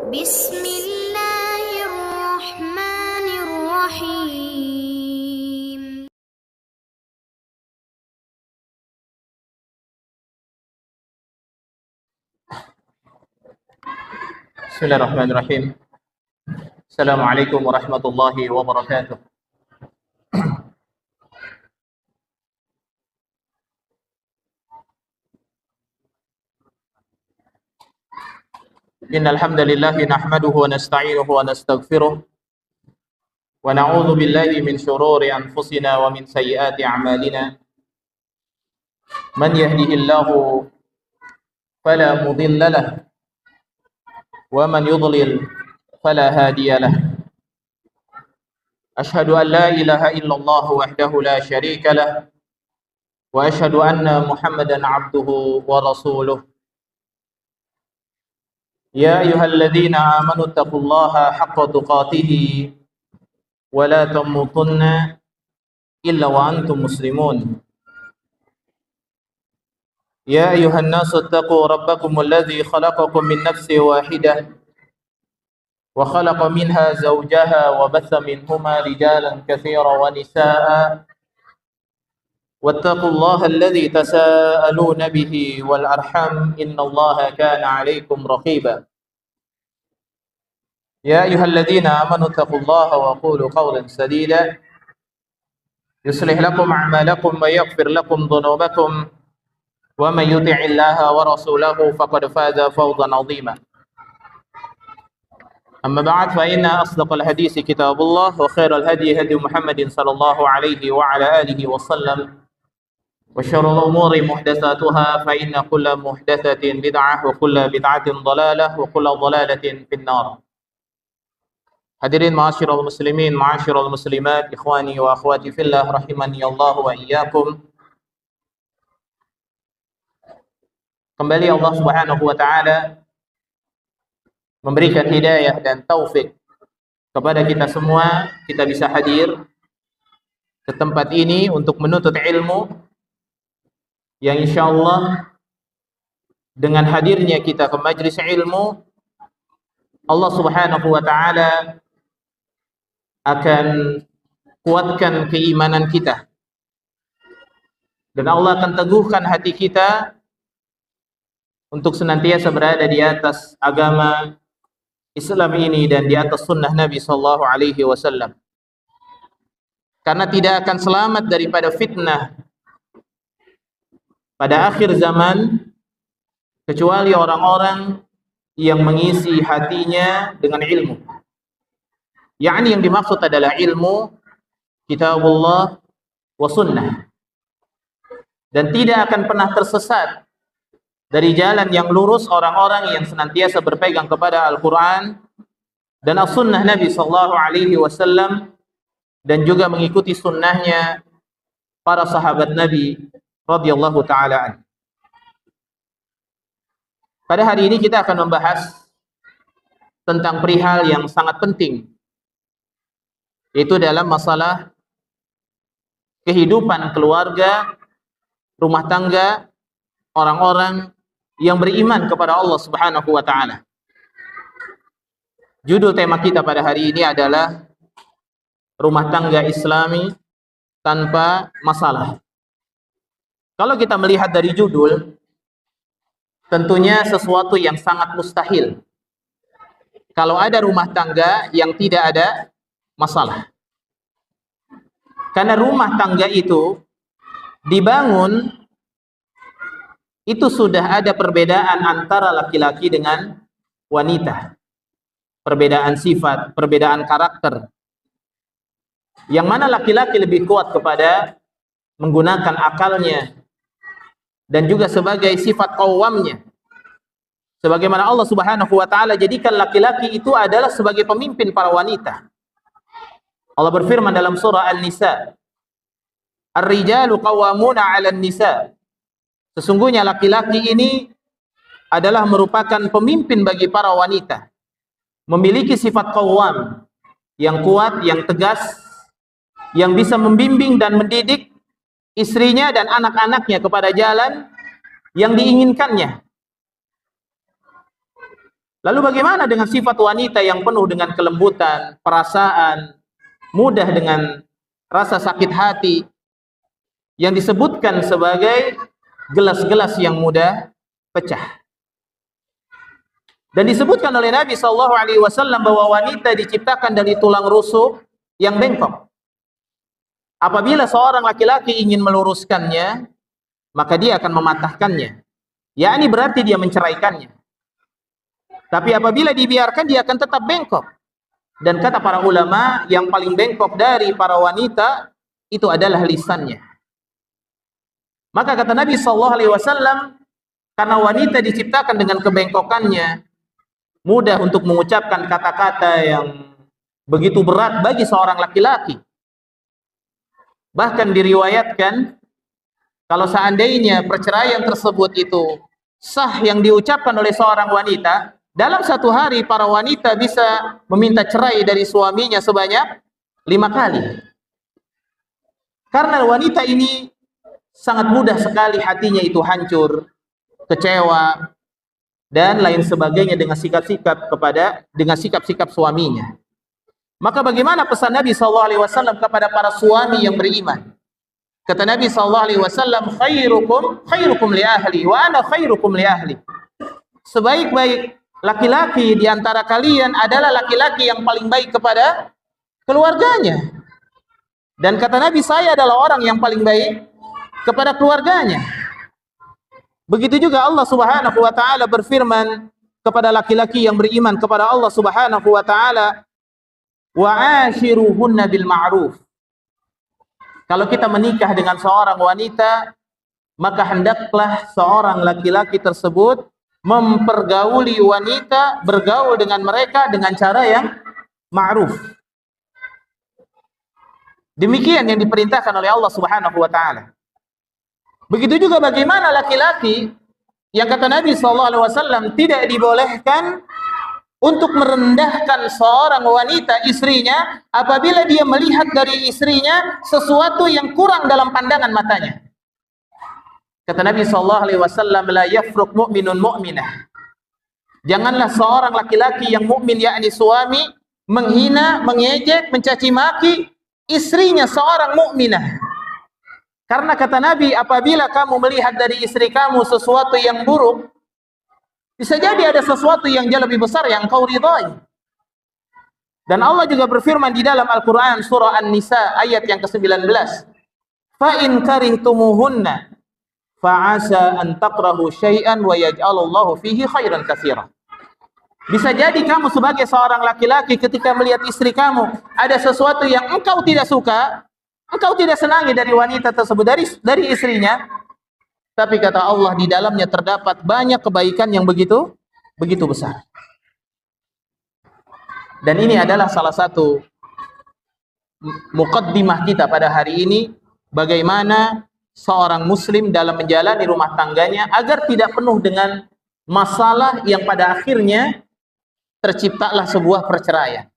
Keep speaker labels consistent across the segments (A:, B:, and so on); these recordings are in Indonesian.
A: بسم الله الرحمن الرحيم.
B: Bismillahirrahmanirrahim. Assalamualaikum warahmatullahi wabarakatuh. Innal hamdalillah nahmaduhu wa nasta'inuhu wa nastaghfiruh wa na'udzu billahi min shururi anfusina wa min sayyiati a'malina. Man yahdihillahu fala mudilla lahu wa man yudlil fala hadiya lahu. Ashhadu an la ilaha illallah wahdahu la syarika lahu wa ashhadu anna Muhammadan 'abduhu wa rasuluh. Ya ayyuhalladzina amanu taqullaha haqqa tuqatih wa la tamutunna illa wa antum muslimun. Ya ayyuhan nasu taqu rabbakumul ladzi khalaqakum min nafsin wahidah wa khalaqa minha zawjaha wa batha minhuma rijalan katsiran wa nisaa'a wattaqullaha alladzi tasaaluna bihi wal arham innallaha kana 'alaikum raqiba. Ya ayyuhalladzina amanu taqullaha wa qulu qawlan sadida yuslih lakum a'malakum wa yaghfir lakum dhunubakum wa may yuti'illaha wa rasulahu faqad faza fawzan 'azima. Amma ba'd, fa inna asdaqal hadisi kitabullah wa khairal hadi hadi Muhammadin sallallahu alaihi wa ala alihi wa sallam wa syarrul umuri muhdatsatuha fa inna kulla muhdatsatin bid'ah wa kulla bid'atin dhalalah wa kulla dhalalatin finnar. Hadirin ma'asyiral muslimin, ma'asyiral muslimat, ikhwani wa akhwati fillah rahimani Allah wa iyyakum. Kembali Allah Subhanahu wa taala memberikan hidayah dan taufik kepada kita semua, kita bisa hadir ke tempat ini untuk menuntut ilmu yang insyaallah dengan hadirnya kita ke majlis ilmu, Allah Subhanahu wa taala akan kuatkan keimanan kita dan Allah akan teguhkan hati kita untuk senantiasa berada di atas agama Islam ini dan di atas sunnah Nabi sallallahu alaihi wasallam. Karena tidak akan selamat daripada fitnah pada akhir zaman kecuali orang-orang yang mengisi hatinya dengan ilmu. Yakni yang dimaksud adalah ilmu kitabullah wa sunnah. Dan tidak akan pernah tersesat dari jalan yang lurus orang-orang yang senantiasa berpegang kepada Al-Quran dan as-sunnah Nabi sallallahu alaihi wasallam dan juga mengikuti sunnahnya para sahabat Nabi radhiyallahu taala an. Pada hari ini kita akan membahas tentang perihal yang sangat penting, yaitu dalam masalah kehidupan keluarga, rumah tangga orang-orang yang beriman kepada Allah Subhanahu wa taala. Judul tema kita pada hari ini adalah rumah tangga Islami tanpa masalah. Kalau kita melihat dari judul, tentunya sesuatu yang sangat mustahil kalau ada rumah tangga yang tidak ada masalah. Karena rumah tangga itu dibangun, itu sudah ada perbedaan antara laki-laki dengan wanita. Perbedaan sifat, perbedaan karakter. Yang mana laki-laki lebih kuat kepada menggunakan akalnya dan juga sebagai sifat qawwamnya. Sebagaimana Allah Subhanahu wa taala jadikan laki-laki itu adalah sebagai pemimpin para wanita. Allah berfirman dalam surah An-Nisa, "Ar-rijalu qawwamuna 'alan nisa." Sesungguhnya laki-laki ini adalah merupakan pemimpin bagi para wanita. Memiliki sifat qawwam yang kuat, yang tegas, yang bisa membimbing dan mendidik istrinya dan anak-anaknya kepada jalan yang diinginkannya. Lalu bagaimana dengan sifat wanita yang penuh dengan kelembutan, perasaan, mudah dengan rasa sakit hati, yang disebutkan sebagai gelas-gelas yang mudah pecah. Dan disebutkan oleh Nabi SAW bahwa wanita diciptakan dari tulang rusuk yang bengkok. Apabila seorang laki-laki ingin meluruskannya, maka dia akan mematahkannya. Yakni berarti dia menceraikannya. Tapi apabila dibiarkan, dia akan tetap bengkok. Dan kata para ulama, yang paling bengkok dari para wanita itu adalah lisannya. Maka kata Nabi SAW, karena wanita diciptakan dengan kebengkokannya, mudah untuk mengucapkan kata-kata yang begitu berat bagi seorang laki-laki. Bahkan diriwayatkan, kalau seandainya perceraian tersebut itu sah yang diucapkan oleh seorang wanita, dalam satu hari para wanita bisa meminta cerai dari suaminya sebanyak 5 kali. Karena wanita ini sangat mudah sekali hatinya itu hancur, kecewa, dan lain sebagainya dengan sikap-sikap suaminya. Maka bagaimana pesan Nabi SAW kepada para suami yang beriman? Kata Nabi SAW, khairukum li ahli wa ana khairukum li ahli. Sebaik-baik laki-laki di antara kalian adalah laki-laki yang paling baik kepada keluarganya. Dan kata Nabi, saya adalah orang yang paling baik kepada keluarganya. Begitu juga Allah Subhanahu wa taala berfirman kepada laki-laki yang beriman kepada Allah Subhanahu wa taala, wa ashiruhunna bil ma'ruf. Kalau kita menikah dengan seorang wanita, maka hendaklah seorang laki-laki tersebut mempergauli wanita, bergaul dengan mereka dengan cara yang ma'ruf. Demikian yang diperintahkan oleh Allah Subhanahu wa taala. Begitu juga bagaimana laki-laki yang kata Nabi SAW tidak dibolehkan untuk merendahkan seorang wanita, istrinya, apabila dia melihat dari istrinya sesuatu yang kurang dalam pandangan matanya. Kata Nabi SAW, la yafruq mu'minun mu'minah. Janganlah seorang laki-laki yang mukmin, yakni suami, menghina, mengejek, mencaci maki istrinya seorang mukminah. Karena kata Nabi, apabila kamu melihat dari istri kamu sesuatu yang buruk, bisa jadi ada sesuatu yang jauh lebih besar yang kau ridhai. Dan Allah juga berfirman di dalam Al-Quran surah An-Nisa ayat yang ke-19, fa in karihtumuhunna fa'asa an takrahu syai'an wa yaj'alallahu fihi khairan katsira. Bisa jadi kamu sebagai seorang laki-laki ketika melihat istri kamu ada sesuatu yang engkau tidak suka, engkau tidak senangi dari wanita tersebut, dari istrinya, tapi kata Allah di dalamnya terdapat banyak kebaikan yang begitu besar. Dan ini adalah salah satu muqaddimah kita pada hari ini, bagaimana seorang muslim dalam menjalani rumah tangganya agar tidak penuh dengan masalah yang pada akhirnya terciptalah sebuah perceraian.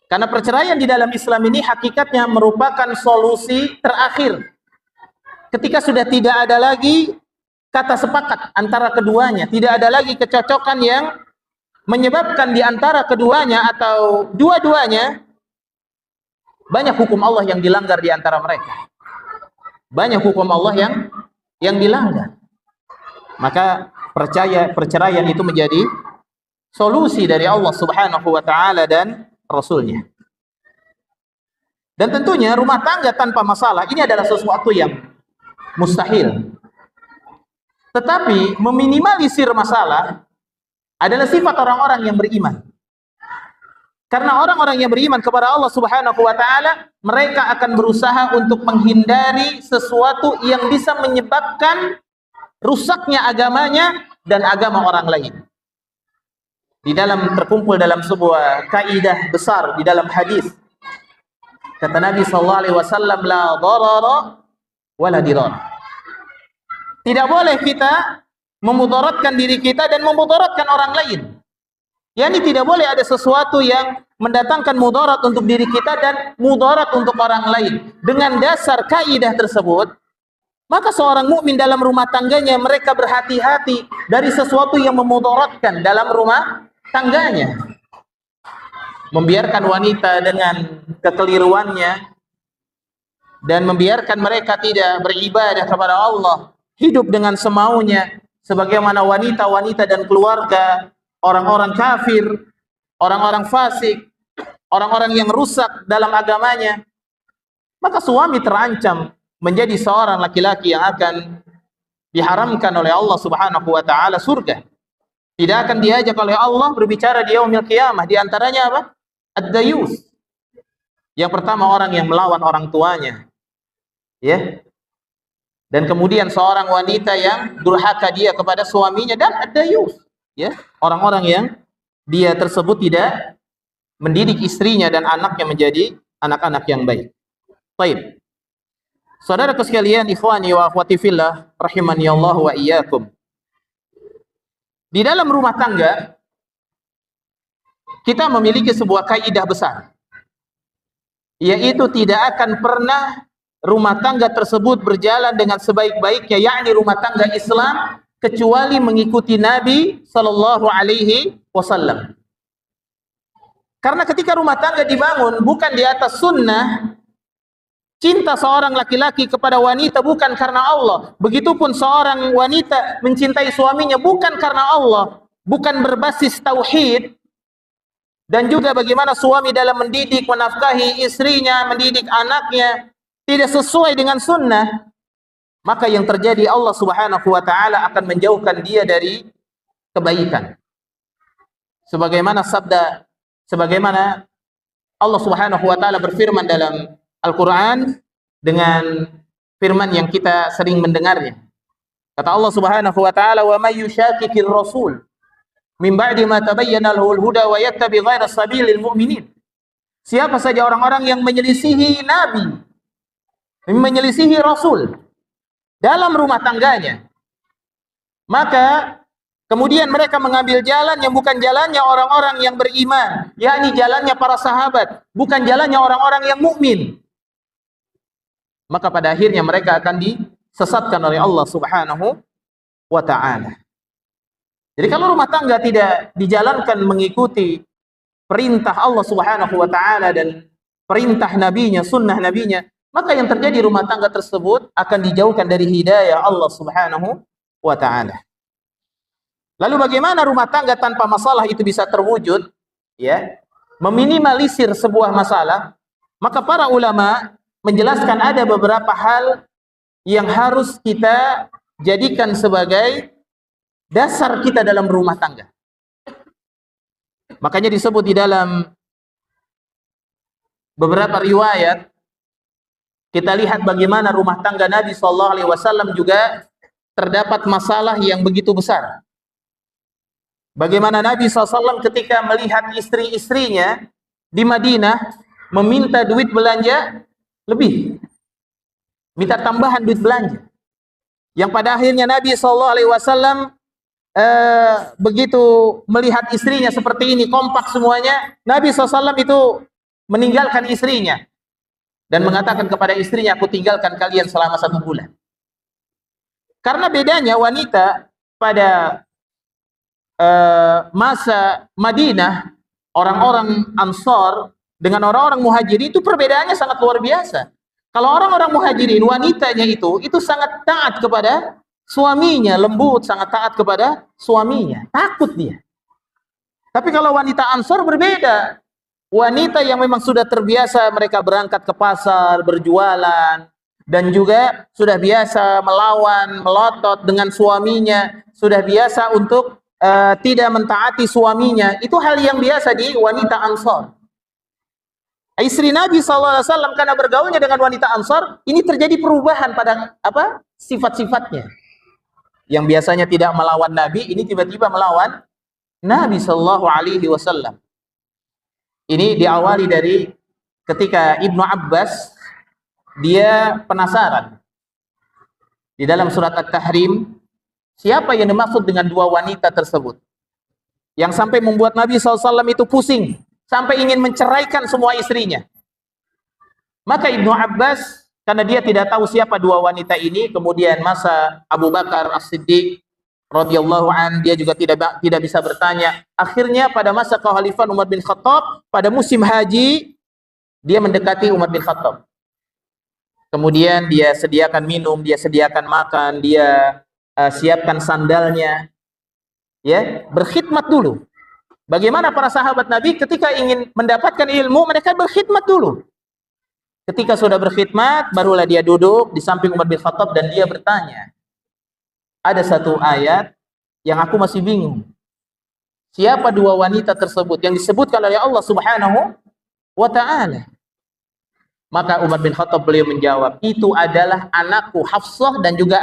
B: Karena perceraian di dalam Islam ini hakikatnya merupakan solusi terakhir. Ketika sudah tidak ada lagi kata sepakat antara keduanya, tidak ada lagi kecocokan yang menyebabkan di antara keduanya atau dua-duanya banyak hukum Allah yang dilanggar di antara mereka. Banyak hukum Allah yang dilanggar. Maka perceraian itu menjadi solusi dari Allah Subhanahu wa taala dan Rasulnya. Dan tentunya rumah tangga tanpa masalah ini adalah sesuatu yang mustahil. Tetapi meminimalisir masalah adalah sifat orang-orang yang beriman. Karena orang-orang yang beriman kepada Allah Subhanahu wa taala, mereka akan berusaha untuk menghindari sesuatu yang bisa menyebabkan rusaknya agamanya dan agama orang lain. Di dalam terkumpul dalam sebuah kaidah besar di dalam hadis. Kata Nabi sallallahu alaihi wasallam, la darara wala dirar. Tidak boleh kita memudaratkan diri kita dan memudaratkan orang lain. Yani tidak boleh ada sesuatu yang mendatangkan mudarat untuk diri kita dan mudarat untuk orang lain. Dengan dasar kaidah tersebut, Maka seorang mukmin dalam rumah tangganya mereka berhati-hati dari sesuatu yang memudaratkan dalam rumah tangganya. Membiarkan wanita dengan kekeliruannya dan membiarkan mereka tidak beribadah kepada Allah, hidup dengan semaunya sebagaimana wanita-wanita dan keluarga orang-orang kafir, orang-orang fasik, orang-orang yang rusak dalam agamanya. Maka suami terancam menjadi seorang laki-laki yang akan diharamkan oleh Allah Subhanahu wa taala surga. Tidak akan diajak oleh Allah berbicara di yaumil qiyamah. Di antaranya apa? Ad-dayus. Yang pertama orang yang melawan orang tuanya. Ya. Dan kemudian seorang wanita yang durhaka dia kepada suaminya dan ad-dayus. Ya, orang-orang yang dia tersebut tidak mendidik istrinya dan anaknya menjadi anak-anak yang baik. Baik. Saudaraku sekalian, ikhwani wa akhwati fillah, rahimani Allah wa iyyakum. Di dalam rumah tangga kita memiliki sebuah kaidah besar, yaitu tidak akan pernah rumah tangga tersebut berjalan dengan sebaik-baiknya, yakni rumah tangga Islam, kecuali mengikuti Nabi sallallahu alaihi wasallam. Karena ketika rumah tangga dibangun bukan di atas sunnah, cinta seorang laki-laki kepada wanita bukan karena Allah. Begitupun seorang wanita mencintai suaminya bukan karena Allah, bukan berbasis tauhid. Dan juga bagaimana suami dalam mendidik, menafkahi istrinya, mendidik anaknya tidak sesuai dengan sunnah, maka yang terjadi Allah Subhanahu wa taala akan menjauhkan dia dari kebaikan. Sebagaimana Allah Subhanahu wa taala berfirman dalam Al-Quran dengan firman yang kita sering mendengarnya. Kata Allah Subhanahu wa taala, "Wa may yushaqiqir rasul min ba'di ma tabayyana lahul huda wa yattabi ghayra sabilil mu'minin." Siapa saja orang-orang yang menyelisihi nabi, menyelisihi rasul dalam rumah tangganya, maka kemudian mereka mengambil jalan yang bukan jalannya orang-orang yang beriman, yakni jalannya para sahabat, bukan jalannya orang-orang yang mukmin, maka pada akhirnya mereka akan disesatkan oleh Allah Subhanahu wa taala. Jadi kalau rumah tangga tidak dijalankan mengikuti perintah Allah Subhanahu wa taala dan perintah nabinya, sunnah nabinya, maka yang terjadi rumah tangga tersebut akan dijauhkan dari hidayah Allah Subhanahu wa taala. Lalu bagaimana rumah tangga tanpa masalah itu bisa terwujud? Ya, meminimalisir sebuah masalah. Maka para ulama menjelaskan ada beberapa hal yang harus kita jadikan sebagai dasar kita dalam rumah tangga. Makanya disebut di dalam beberapa riwayat, kita lihat bagaimana rumah tangga Nabi SAW juga terdapat masalah yang begitu besar. Bagaimana Nabi SAW ketika melihat istri-istrinya di Madinah meminta duit belanja lebih, minta tambahan duit belanja, yang pada akhirnya Nabi SAW begitu melihat istrinya seperti ini, kompak semuanya, Nabi SAW itu meninggalkan istrinya dan mengatakan kepada istrinya, "Aku tinggalkan kalian selama 1 bulan." Karena bedanya wanita pada masa Madinah, orang-orang Ansar dengan orang-orang Muhajirin itu perbedaannya sangat luar biasa. Kalau orang-orang Muhajirin, wanitanya itu sangat taat kepada suaminya, lembut, sangat taat kepada suaminya, takut dia. Tapi kalau wanita Ansar berbeda. Wanita yang memang sudah terbiasa, mereka berangkat ke pasar, berjualan, dan juga sudah biasa melawan, melotot dengan suaminya, sudah biasa untuk tidak mentaati suaminya. Itu hal yang biasa di wanita Ansar. Istri Nabi SAW karena bergaulnya dengan wanita Ansar, ini terjadi perubahan pada sifat-sifatnya. Yang biasanya tidak melawan Nabi, ini tiba-tiba melawan Nabi SAW. Ini diawali dari ketika Ibnu Abbas dia penasaran. Di dalam surat At-Tahrim, siapa yang dimaksud dengan 2 wanita tersebut? Yang sampai membuat Nabi SAW itu pusing, sampai ingin menceraikan semua istrinya. Maka Ibnu Abbas karena dia tidak tahu siapa dua wanita ini. Kemudian masa Abu Bakar As-Siddiq radhiyallahu an, dia juga tidak bisa bertanya. Akhirnya pada masa kekhalifan Umar bin Khattab, pada musim haji, dia mendekati Umar bin Khattab. Kemudian dia sediakan minum, dia sediakan makan, dia siapkan sandalnya, ya, berkhidmat dulu. Bagaimana para sahabat Nabi ketika ingin mendapatkan ilmu, mereka berkhidmat dulu. Ketika sudah berkhidmat, barulah dia duduk di samping Umar bin Khattab dan dia bertanya. Ada satu ayat yang aku masih bingung. Siapa dua wanita tersebut yang disebutkan oleh Allah Subhanahu wa ta'ala? Maka Umar bin Khattab beliau menjawab, itu adalah anakku Hafsah dan juga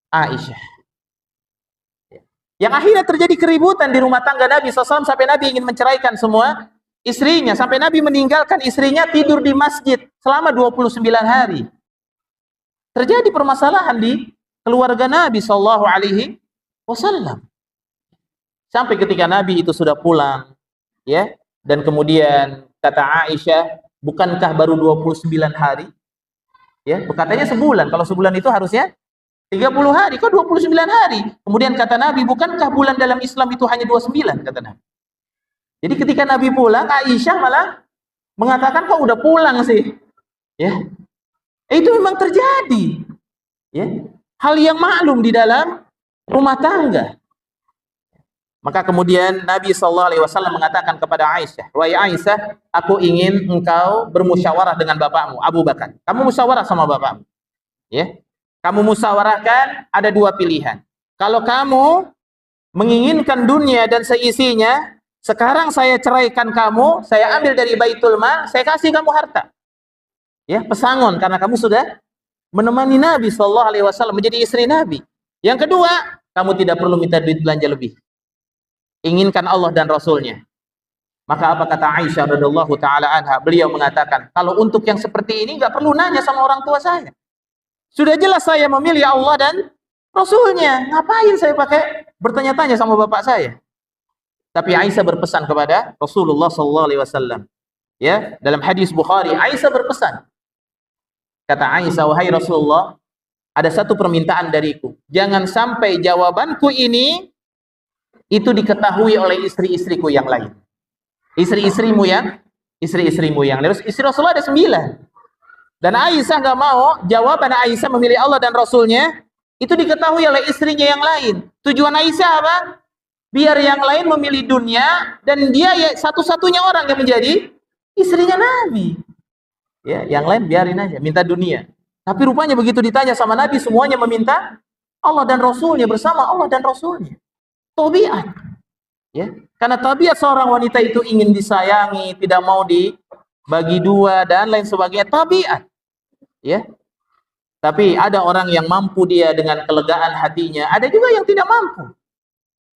B: Aisyah. Yang akhirnya terjadi keributan di rumah tangga Nabi SAW sampai Nabi ingin menceraikan semua istrinya. Sampai Nabi meninggalkan istrinya tidur di masjid selama 29 hari. Terjadi permasalahan di keluarga Nabi SAW. Sampai ketika Nabi itu sudah pulang, ya, dan kemudian kata Aisyah, bukankah baru 29 hari? Ya, katanya sebulan. Kalau sebulan itu harusnya 30 hari. Kok 29 hari? Kemudian kata Nabi, bukankah bulan dalam Islam itu hanya 29? Kata Nabi. Jadi ketika Nabi pulang, Aisyah malah mengatakan, kok udah pulang sih? Ya, itu memang terjadi. Ya, hal yang maklum di dalam rumah tangga. Maka kemudian Nabi SAW mengatakan kepada Aisyah, wahai Aisyah, aku ingin engkau bermusyawarah dengan bapakmu, Abu Bakar. Kamu musyawarah sama bapakmu. Ya. Kamu musyawarahkan, ada dua pilihan. Kalau kamu menginginkan dunia dan seisinya, sekarang saya ceraikan kamu, saya ambil dari Baitul Mal, saya kasih kamu harta. Ya, pesangon, karena kamu sudah menemani Nabi SAW, menjadi istri Nabi. Yang kedua, kamu tidak perlu minta duit belanja lebih. Inginkan Allah dan Rasulnya. Maka apa kata Aisyah radhiyallahu taala anha? Beliau mengatakan, kalau untuk yang seperti ini nggak perlu nanya sama orang tua saya. Sudah jelas saya memilih Allah dan Rasulnya. Ngapain saya pakai bertanya-tanya sama bapak saya? Tapi Aisyah berpesan kepada Rasulullah SAW. Ya, dalam hadis Bukhari, Aisyah berpesan. Kata Aisyah, wahai Rasulullah, ada satu permintaan dariku. Jangan sampai jawabanku ini itu diketahui oleh istri-istriku yang lain. Istri-istrimu yang lain. Istri Rasulullah ada 9. Dan Aisyah nggak mau jawaban Aisyah memilih Allah dan Rasulnya itu diketahui oleh istrinya yang lain. Tujuan Aisyah apa? Biar yang lain memilih dunia dan dia ya satu-satunya orang yang menjadi istrinya Nabi. Ya, yang lain biarin aja, minta dunia. Tapi rupanya begitu ditanya sama Nabi, semuanya meminta Allah dan Rasulnya, bersama Allah dan Rasulnya. Tabiat. Ya, karena tabiat seorang wanita itu ingin disayangi, tidak mau dibagi dua dan lain sebagainya. Tabiat. Ya. Tapi ada orang yang mampu dia dengan kelegaan hatinya, ada juga yang tidak mampu.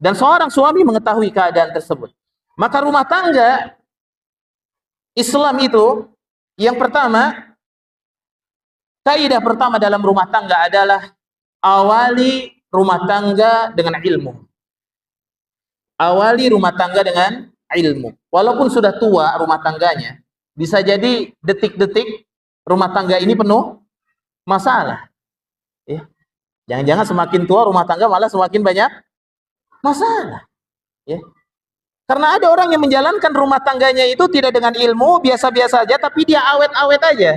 B: Dan seorang suami mengetahui keadaan tersebut. Maka rumah tangga Islam itu yang pertama, kaidah pertama dalam rumah tangga adalah awali rumah tangga dengan ilmu. Awali rumah tangga dengan ilmu. Walaupun sudah tua rumah tangganya, bisa jadi detik-detik rumah tangga ini penuh masalah. Ya. Jangan-jangan semakin tua rumah tangga malah semakin banyak masalah. Ya. Karena ada orang yang menjalankan rumah tangganya itu tidak dengan ilmu, biasa-biasa aja, tapi dia awet-awet aja.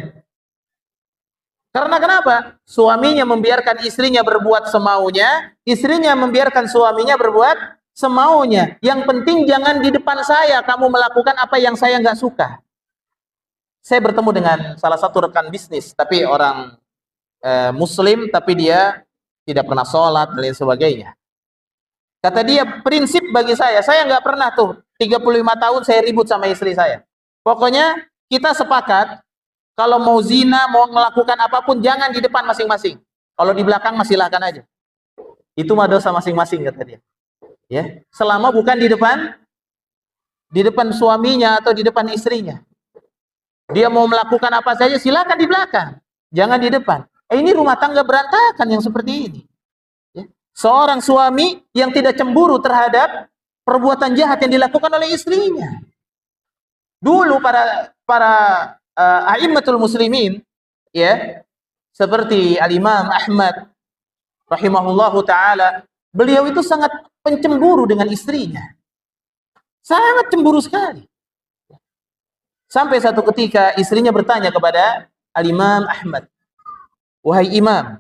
B: Karena kenapa? Suaminya membiarkan istrinya berbuat semaunya, istrinya membiarkan suaminya berbuat semaunya. Yang penting jangan di depan saya kamu melakukan apa yang saya nggak suka. Saya bertemu dengan salah satu rekan bisnis, tapi orang Muslim, tapi dia tidak pernah sholat dan lain sebagainya. Kata dia, prinsip bagi saya nggak pernah tuh 35 tahun saya ribut sama istri saya. Pokoknya kita sepakat kalau mau zina, mau melakukan apapun jangan di depan masing-masing. Kalau di belakang mah silakan aja. Itu mah dosa masing-masing kata dia. Ya, selama bukan di depan suaminya atau di depan istrinya. Dia mau melakukan apa saja silakan di belakang, jangan di depan. Ini rumah tangga berantakan yang seperti ini. Seorang suami yang tidak cemburu terhadap perbuatan jahat yang dilakukan oleh istrinya. Dulu para a'immatul muslimin, ya, seperti Al-Imam Ahmad rahimahullahu taala, beliau itu sangat pencemburu dengan istrinya. Sangat cemburu sekali. Sampai satu ketika istrinya bertanya kepada Al-Imam Ahmad, "Wahai Imam,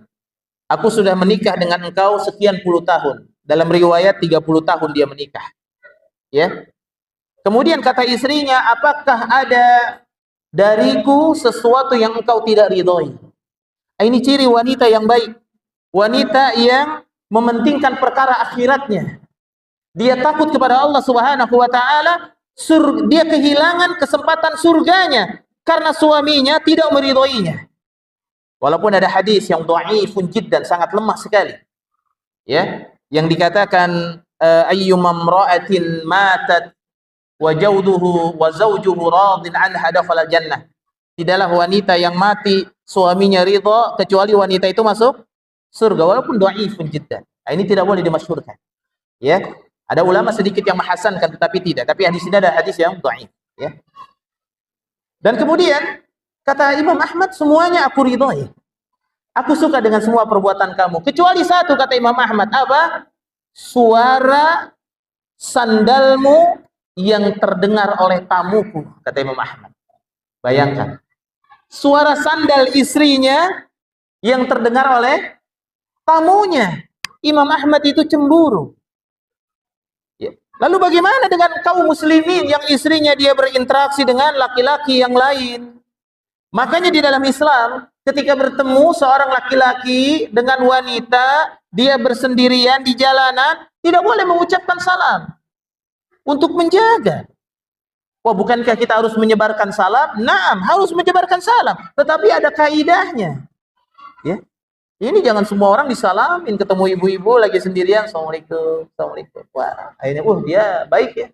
B: aku sudah menikah dengan engkau sekian puluh tahun." Dalam riwayat 30 tahun dia menikah. Ya. Kemudian kata istrinya, "Apakah ada dariku sesuatu yang engkau tidak ridhoi?" Ini ciri wanita yang baik. Wanita yang mementingkan perkara akhiratnya. Dia takut kepada Allah Subhanahu wa taala, dia kehilangan kesempatan surganya karena suaminya tidak meridhoinya. Walaupun ada hadis yang dhaifun jiddan, sangat lemah sekali. Ya, yang dikatakan ayyuma imra'atin matat wa jawduhu wa zawjuhu radin anha dakhala jannah. Tidaklah wanita yang mati suaminya ridha kecuali wanita itu masuk surga, walaupun dhaifun jiddan. Ini tidak boleh dimasyhurkan. Ya. Ada ulama sedikit yang menghasankan tetapi tidak. Tapi hadis ini ada hadis yang dhaif, ya. Dan kemudian kata Imam Ahmad, semuanya aku ridhoi. Aku suka dengan semua perbuatan kamu kecuali satu, kata Imam Ahmad. Apa? Suara sandalmu yang terdengar oleh tamuku, kata Imam Ahmad. Bayangkan. Suara sandal istrinya yang terdengar oleh tamunya. Imam Ahmad itu cemburu. Lalu bagaimana dengan kaum muslimin yang istrinya dia berinteraksi dengan laki-laki yang lain? Makanya di dalam Islam, ketika bertemu seorang laki-laki dengan wanita, dia bersendirian di jalanan, tidak boleh mengucapkan salam. Untuk menjaga. Wah, bukankah kita harus menyebarkan salam? Naam, harus menyebarkan salam. Tetapi ada kaidahnya. Ya. Ini jangan semua orang disalamin, ketemu ibu-ibu lagi sendirian, Assalamualaikum, Assalamualaikum. Wah, akhirnya, dia baik ya.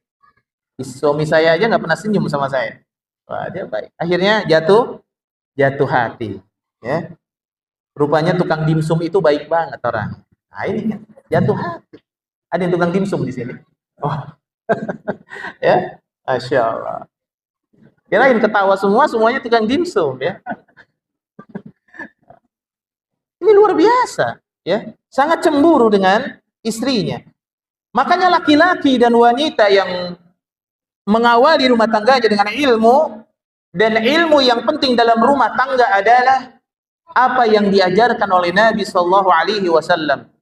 B: Suami saya aja nggak pernah senyum sama saya. Wah, dia baik. Akhirnya jatuh hati. Ya. Rupanya tukang dimsum itu baik banget orang. Nah ini kan, jatuh hati. Ada yang tukang dimsum di sini. Oh, ya, Masya Allah. Kirain ketawa semuanya tukang dimsum ya. Ini luar biasa, ya. Sangat cemburu dengan istrinya. Makanya laki-laki dan wanita yang mengawali rumah tangganya dengan ilmu, dan ilmu yang penting dalam rumah tangga adalah apa yang diajarkan oleh Nabi sallallahu alaihi wasallam.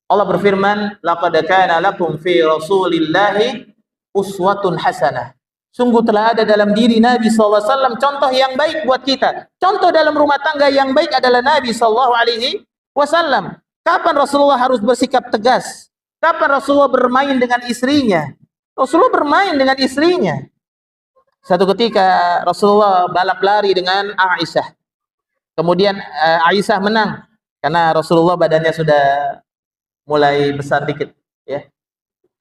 B: Allah berfirman, "Laqad kana lakum fi Rasulillahi uswatun hasanah." Sungguh telah ada dalam diri Nabi SAW contoh yang baik buat kita. Contoh dalam rumah tangga yang baik adalah Nabi SAW. Kapan Rasulullah harus bersikap tegas? Kapan Rasulullah bermain dengan istrinya? Rasulullah bermain dengan istrinya. Satu ketika Rasulullah balap lari dengan Aisyah. Kemudian Aisyah menang. Karena Rasulullah badannya sudah mulai besar dikit. Ya.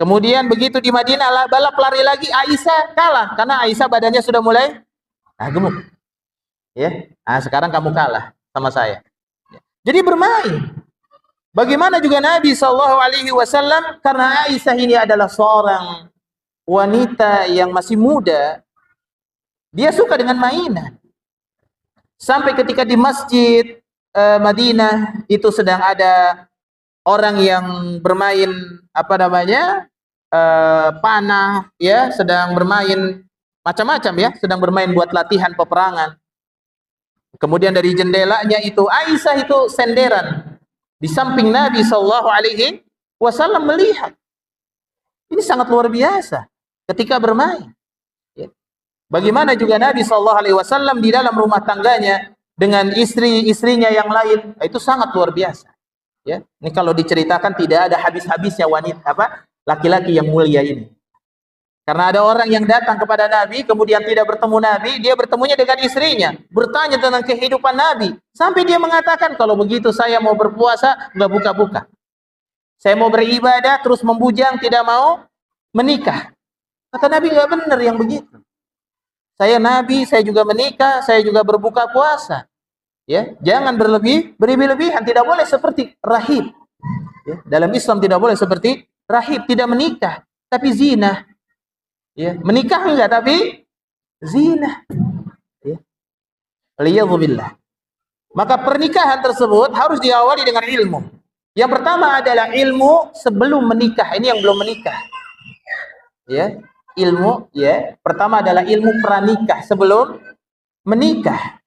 B: Kemudian begitu di Madinah balap lari lagi, Aisyah kalah karena Aisyah badannya sudah mulai gemuk. Ya. Nah, sekarang kamu kalah sama saya. Jadi bermain. Bagaimana juga Nabi sallallahu alaihi wasallam, karena Aisyah ini adalah seorang wanita yang masih muda, dia suka dengan mainan. Sampai ketika di Masjid Madinah itu sedang ada orang yang bermain panah, ya, sedang bermain macam-macam, ya, sedang bermain buat latihan peperangan. Kemudian dari jendelanya itu Aisyah itu senderan di samping Nabi sallallahu alaihi wasallam melihat. Ini sangat luar biasa ketika bermain. Ya. Bagaimana juga Nabi sallallahu alaihi wasallam di dalam rumah tangganya dengan istri-istrinya yang lain, itu sangat luar biasa. Ya, ini kalau diceritakan tidak ada habis-habisnya laki-laki yang mulia ini. Karena ada orang yang datang kepada Nabi, kemudian tidak bertemu Nabi, dia bertemunya dengan istrinya, bertanya tentang kehidupan Nabi, sampai dia mengatakan, kalau begitu saya mau berpuasa, nggak buka-buka. Saya mau beribadah, terus membujang, tidak mau menikah. Kata Nabi, nggak benar yang begitu. Saya Nabi, saya juga menikah, saya juga berbuka puasa. Ya, jangan berlebih-lebihan, tidak boleh seperti rahib. Ya, dalam Islam tidak boleh seperti rahib, tidak menikah, tapi zina. Ya, menikah enggak tapi zina. Ya. Liyadzubillah. Maka pernikahan tersebut harus diawali dengan ilmu. Yang pertama adalah ilmu sebelum menikah. Ini yang belum menikah. Ya, ilmu ya. Pertama adalah ilmu pranikah sebelum menikah.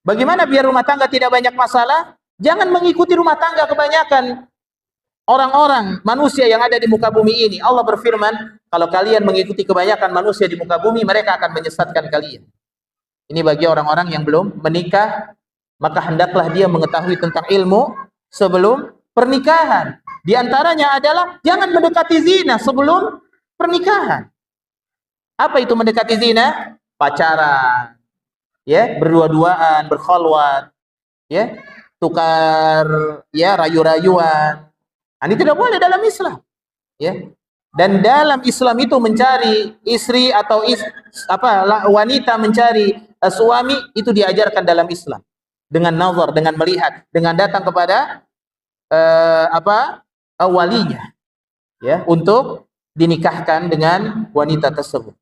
B: Bagaimana biar rumah tangga tidak banyak masalah? Jangan mengikuti rumah tangga kebanyakan orang-orang manusia yang ada di muka bumi ini. Allah berfirman, kalau kalian mengikuti kebanyakan manusia di muka bumi, mereka akan menyesatkan kalian. Ini bagi orang-orang yang belum menikah, maka hendaklah dia mengetahui tentang ilmu sebelum pernikahan. Di antaranya adalah jangan mendekati zina sebelum pernikahan. Apa itu mendekati zina? Pacaran, ya, berdua-duaan, berkholwat, ya, tukar, ya, rayu-rayuan. Ini tidak boleh dalam Islam, ya. Dan dalam Islam itu mencari istri atau wanita mencari suami itu diajarkan dalam Islam dengan nazar, dengan melihat, dengan datang kepada walinya, ya, untuk dinikahkan dengan wanita tersebut.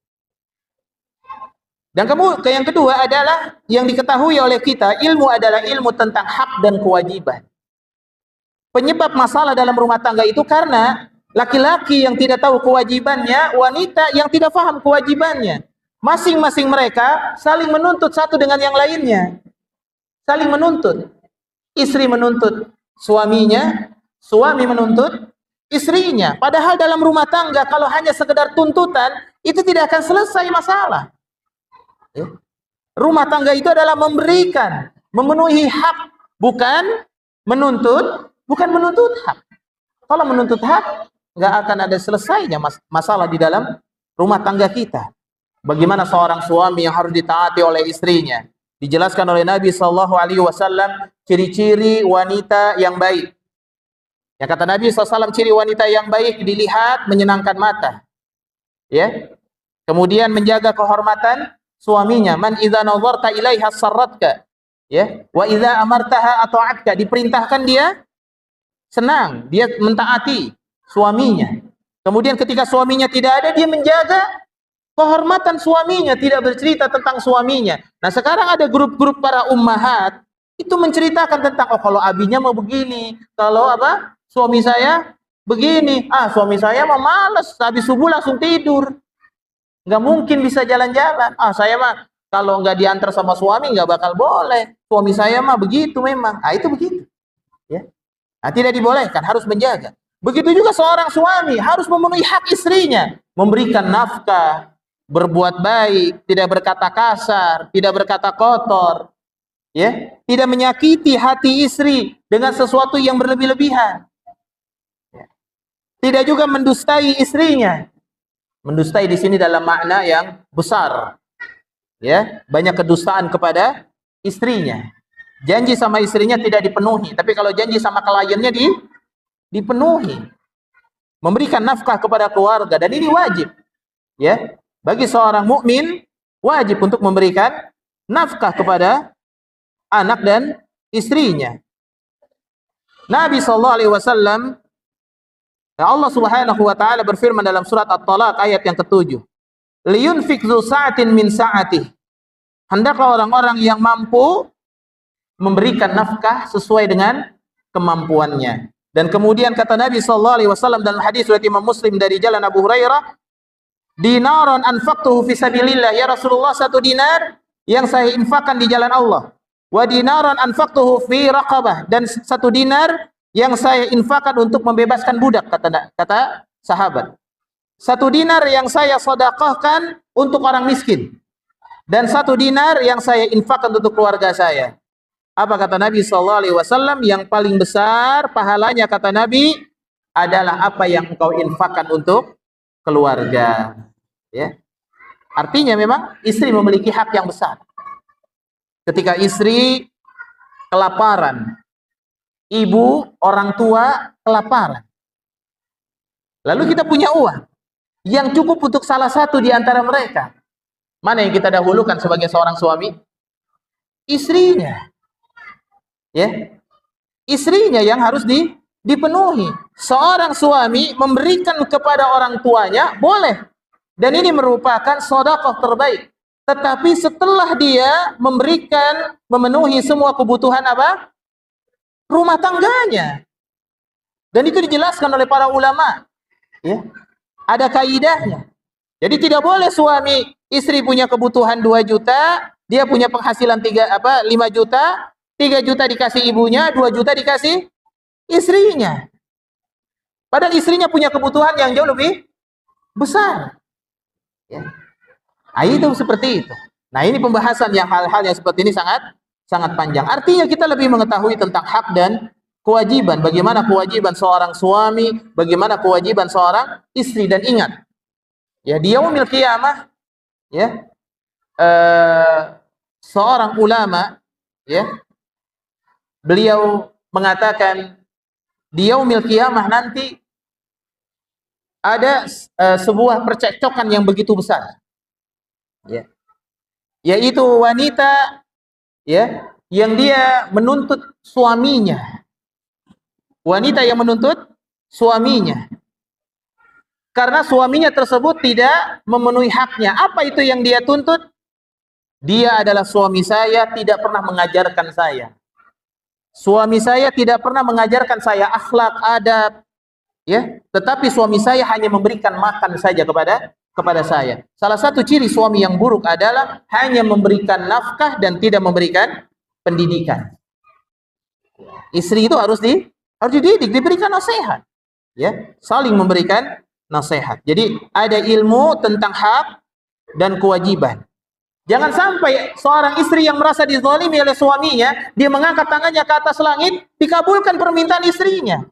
B: Dan yang kedua adalah yang diketahui oleh kita, ilmu adalah ilmu tentang hak dan kewajiban. Penyebab masalah dalam rumah tangga itu karena laki-laki yang tidak tahu kewajibannya, wanita yang tidak paham kewajibannya. Masing-masing mereka saling menuntut satu dengan yang lainnya. Saling menuntut. Istri menuntut suaminya, suami menuntut istrinya. Padahal dalam rumah tangga kalau hanya sekedar tuntutan, itu tidak akan selesai masalah. Ya. Rumah tangga itu adalah memberikan, memenuhi hak, bukan menuntut hak. Kalau menuntut hak, nggak akan ada selesainya masalah di dalam rumah tangga kita. Bagaimana seorang suami yang harus ditaati oleh istrinya? Dijelaskan oleh Nabi SAW ciri-ciri wanita yang baik. Yang kata Nabi SAW, ciri wanita yang baik dilihat menyenangkan mata. Ya. Kemudian menjaga kehormatan suaminya. Man idza nazarta ilaiha sarratka. Ya. Wa idza amartaha ata'atka. Diperintahkan dia senang, dia mentaati suaminya. Kemudian ketika suaminya tidak ada, dia menjaga kehormatan suaminya, tidak bercerita tentang suaminya. Nah, sekarang ada grup-grup para ummahat itu menceritakan tentang, oh kalau abinya mau begini, kalau suami saya begini, suami saya mah malas, habis subuh langsung tidur, nggak mungkin bisa jalan-jalan. Saya mah kalau nggak diantar sama suami nggak bakal boleh, suami saya mah begitu memang. Itu begitu, ya. Tidak dibolehkan, harus menjaga. Begitu juga seorang suami harus memenuhi hak istrinya, memberikan nafkah, berbuat baik, tidak berkata kasar, tidak berkata kotor, ya, tidak menyakiti hati istri dengan sesuatu yang berlebih-lebihan. Ya. Tidak juga mendustai istrinya. Mendustai di sini dalam makna yang besar. Ya, banyak kedustaan kepada istrinya. Janji sama istrinya tidak dipenuhi, tapi kalau janji sama kliennya dipenuhi. Memberikan nafkah kepada keluarga, dan ini wajib. Ya, bagi seorang mukmin wajib untuk memberikan nafkah kepada anak dan istrinya. Nabi SAW, Allah Subhanahu wa taala berfirman dalam surat At-Talaq ayat yang ke-7. Liyunfik dzu sa'atin min sa'atih. Hendaklah orang-orang yang mampu memberikan nafkah sesuai dengan kemampuannya. Dan kemudian kata Nabi SAW dalam hadis riwayat Imam Muslim dari jalan Abu Hurairah, dinaron anfaqtuhu fi sabilillah, ya Rasulullah, 1 dinar yang saya infakkan di jalan Allah. Wa dinaron anfaqtuhu fi raqabah, dan 1 dinar yang saya infakkan untuk membebaskan budak, kata sahabat. 1 dinar yang saya sedekahkan untuk orang miskin, dan 1 dinar yang saya infakkan untuk keluarga saya. Apa kata Nabi SAW? Yang paling besar pahalanya, kata Nabi, adalah apa yang engkau infakkan untuk keluarga. Ya. Artinya memang istri memiliki hak yang besar. Ketika istri kelaparan, ibu, orang tua kelaparan, lalu kita punya uang yang cukup untuk salah satu di antara mereka, mana yang kita dahulukan sebagai seorang suami? Istrinya. Ya, istrinya yang harus dipenuhi. Seorang suami memberikan kepada orang tuanya boleh, dan ini merupakan sedekah terbaik. Tetapi setelah dia memenuhi semua kebutuhan apa? Rumah tangganya. Dan itu dijelaskan oleh para ulama. Ya. Ada kaidahnya. Jadi tidak boleh suami istri punya kebutuhan 2 juta, dia punya penghasilan 5 juta, 3 juta dikasih ibunya, 2 juta dikasih istrinya. Padahal istrinya punya kebutuhan yang jauh lebih besar. Ya. Nah, itu seperti itu. Nah, ini pembahasan yang hal-hal yang seperti ini sangat panjang. Artinya kita lebih mengetahui tentang hak dan kewajiban. Bagaimana kewajiban seorang suami, bagaimana kewajiban seorang istri. Dan ingat, ya, di yaumil qiyamah, ya, seorang ulama, ya, beliau mengatakan di yaumil qiyamah nanti ada sebuah percekcokan yang begitu besar, ya, yaitu wanita, ya, yang dia menuntut suaminya, wanita yang menuntut suaminya karena suaminya tersebut tidak memenuhi haknya. Apa itu yang dia tuntut? Dia adalah suami saya, tidak pernah mengajarkan saya. Suami saya tidak pernah mengajarkan saya akhlak, adab, ya. Tetapi suami saya hanya memberikan makan saja kepada saya. Salah satu ciri suami yang buruk adalah hanya memberikan nafkah dan tidak memberikan pendidikan. Istri itu harus dididik, diberikan nasihat, ya, saling memberikan nasihat. Jadi ada ilmu tentang hak dan kewajiban. Jangan sampai seorang istri yang merasa dizalimi oleh suaminya, dia mengangkat tangannya ke atas langit, dikabulkan permintaan istrinya.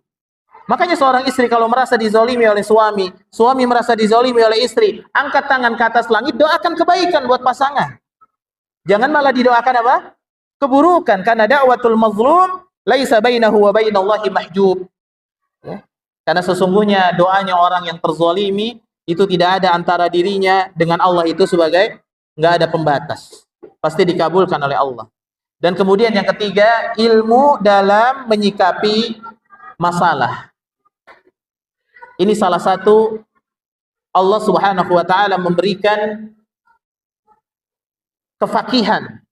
B: Makanya seorang istri kalau merasa dizalimi oleh suami, suami merasa dizalimi oleh istri, angkat tangan ke atas langit, doakan kebaikan buat pasangan. Jangan malah didoakan apa? Keburukan. Karena da'watul mazlum laisa bainahu wa bainallahi mahjub. Ya. Karena sesungguhnya doanya orang yang terzalimi itu tidak ada antara dirinya dengan Allah itu sebagai, nggak ada pembatas. Pasti dikabulkan oleh Allah. Dan kemudian yang ketiga, ilmu dalam menyikapi masalah. Ini salah satu Allah Subhanahu wa taala memberikan kefakihan,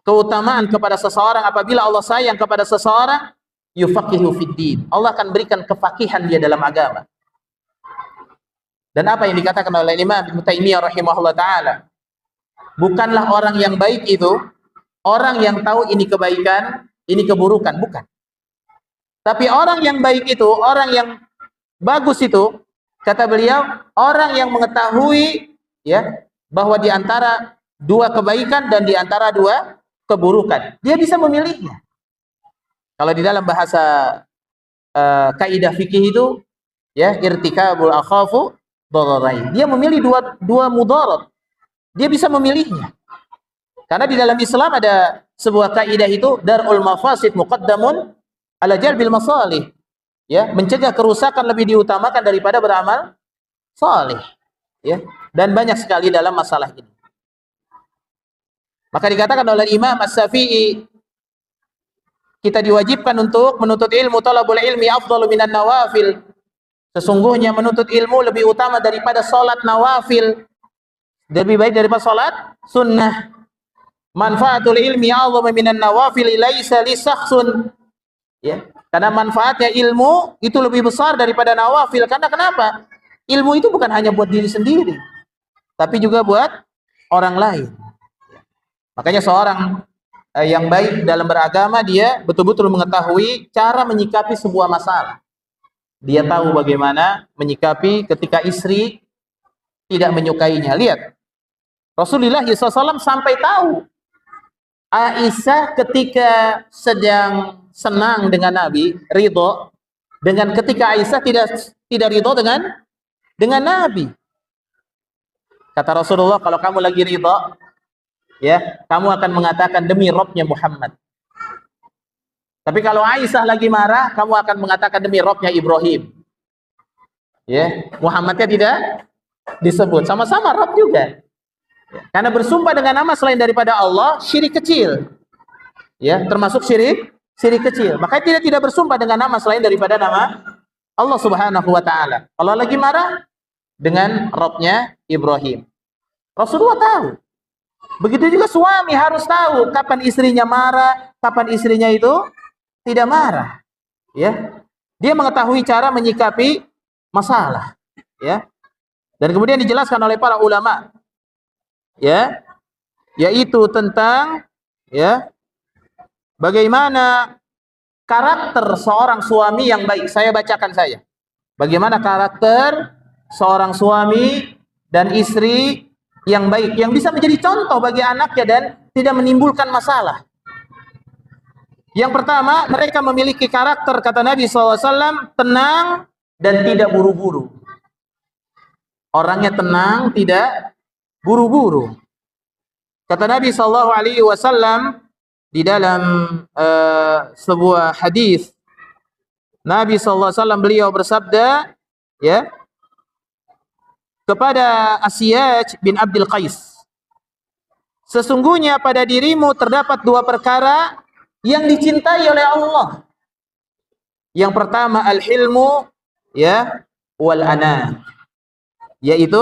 B: keutamaan kepada seseorang. Apabila Allah sayang kepada seseorang, yufaqihu fiddin. Allah akan berikan kefakihan dia dalam agama. Dan apa yang dikatakan oleh Imam Ibnu Taimiyah rahimahullah taala, bukanlah orang yang baik itu orang yang tahu ini kebaikan, ini keburukan, bukan. Tapi orang yang baik itu, orang yang bagus itu, kata beliau, orang yang mengetahui, ya, bahwa di antara 2 kebaikan dan di antara 2 keburukan, dia bisa memilihnya. Kalau di dalam bahasa kaidah fikih itu, ya, irtikabul akhafu dararain. Dia memilih dua mudarat. Dia bisa memilihnya. Karena di dalam Islam ada sebuah kaidah itu, darul mafasid muqaddamun ala jalbil masalih. Ya, mencegah kerusakan lebih diutamakan daripada beramal saleh. Ya, dan banyak sekali dalam masalah ini. Maka dikatakan oleh Imam As-Syafi'i, kita diwajibkan untuk menuntut ilmu, talabul ilmi afdalu minan nawafil. Sesungguhnya menuntut ilmu lebih utama daripada salat nawafil. Lebih baik daripada salat sunnah. Manfaatul ilmi a'dhamu minan nawafil laisa li syakhsun. Ya, karena manfaatnya ilmu itu lebih besar daripada nawafil. Karena kenapa? Ilmu itu bukan hanya buat diri sendiri, tapi juga buat orang lain. Makanya seorang yang baik dalam beragama, dia betul-betul mengetahui cara menyikapi sebuah masalah. Dia tahu bagaimana menyikapi ketika istri tidak menyukainya. Lihat, Rasulullah SAW sampai tahu Aisyah ketika sedang senang dengan Nabi, ridho, dengan ketika Aisyah tidak ridho dengan Nabi. Kata Rasulullah, kalau kamu lagi ridho, ya, kamu akan mengatakan demi Robnya Muhammad. Tapi kalau Aisyah lagi marah, kamu akan mengatakan demi Robnya Ibrahim. Ya, Muhammadnya tidak disebut. Sama-sama Rob juga. Ya, karena bersumpah dengan nama selain daripada Allah, syirik kecil. Ya, termasuk syirik kecil. Makanya tidak bersumpah dengan nama selain daripada nama Allah Subhanahu wa taala. Kalau lagi marah dengan Robnya Ibrahim. Rasulullah tahu. Begitu juga suami harus tahu kapan istrinya marah, kapan istrinya itu tidak marah. Ya, dia mengetahui cara menyikapi masalah. Ya, dan kemudian dijelaskan oleh para ulama, ya, yaitu tentang ya bagaimana karakter seorang suami yang baik. Saya bacakan saja. Bagaimana karakter seorang suami dan istri yang baik, yang bisa menjadi contoh bagi anaknya dan tidak menimbulkan masalah. Yang pertama, mereka memiliki karakter, kata Nabi SAW, tenang dan tidak buru-buru. Orangnya tenang, tidak buru-buru. Kata Nabi SAW di dalam sebuah hadis, Nabi SAW beliau bersabda, ya, kepada Asyaj bin Abdul Qais, sesungguhnya pada dirimu terdapat dua perkara yang dicintai oleh Allah. Yang pertama al-hilmu, ya, wal ana, yaitu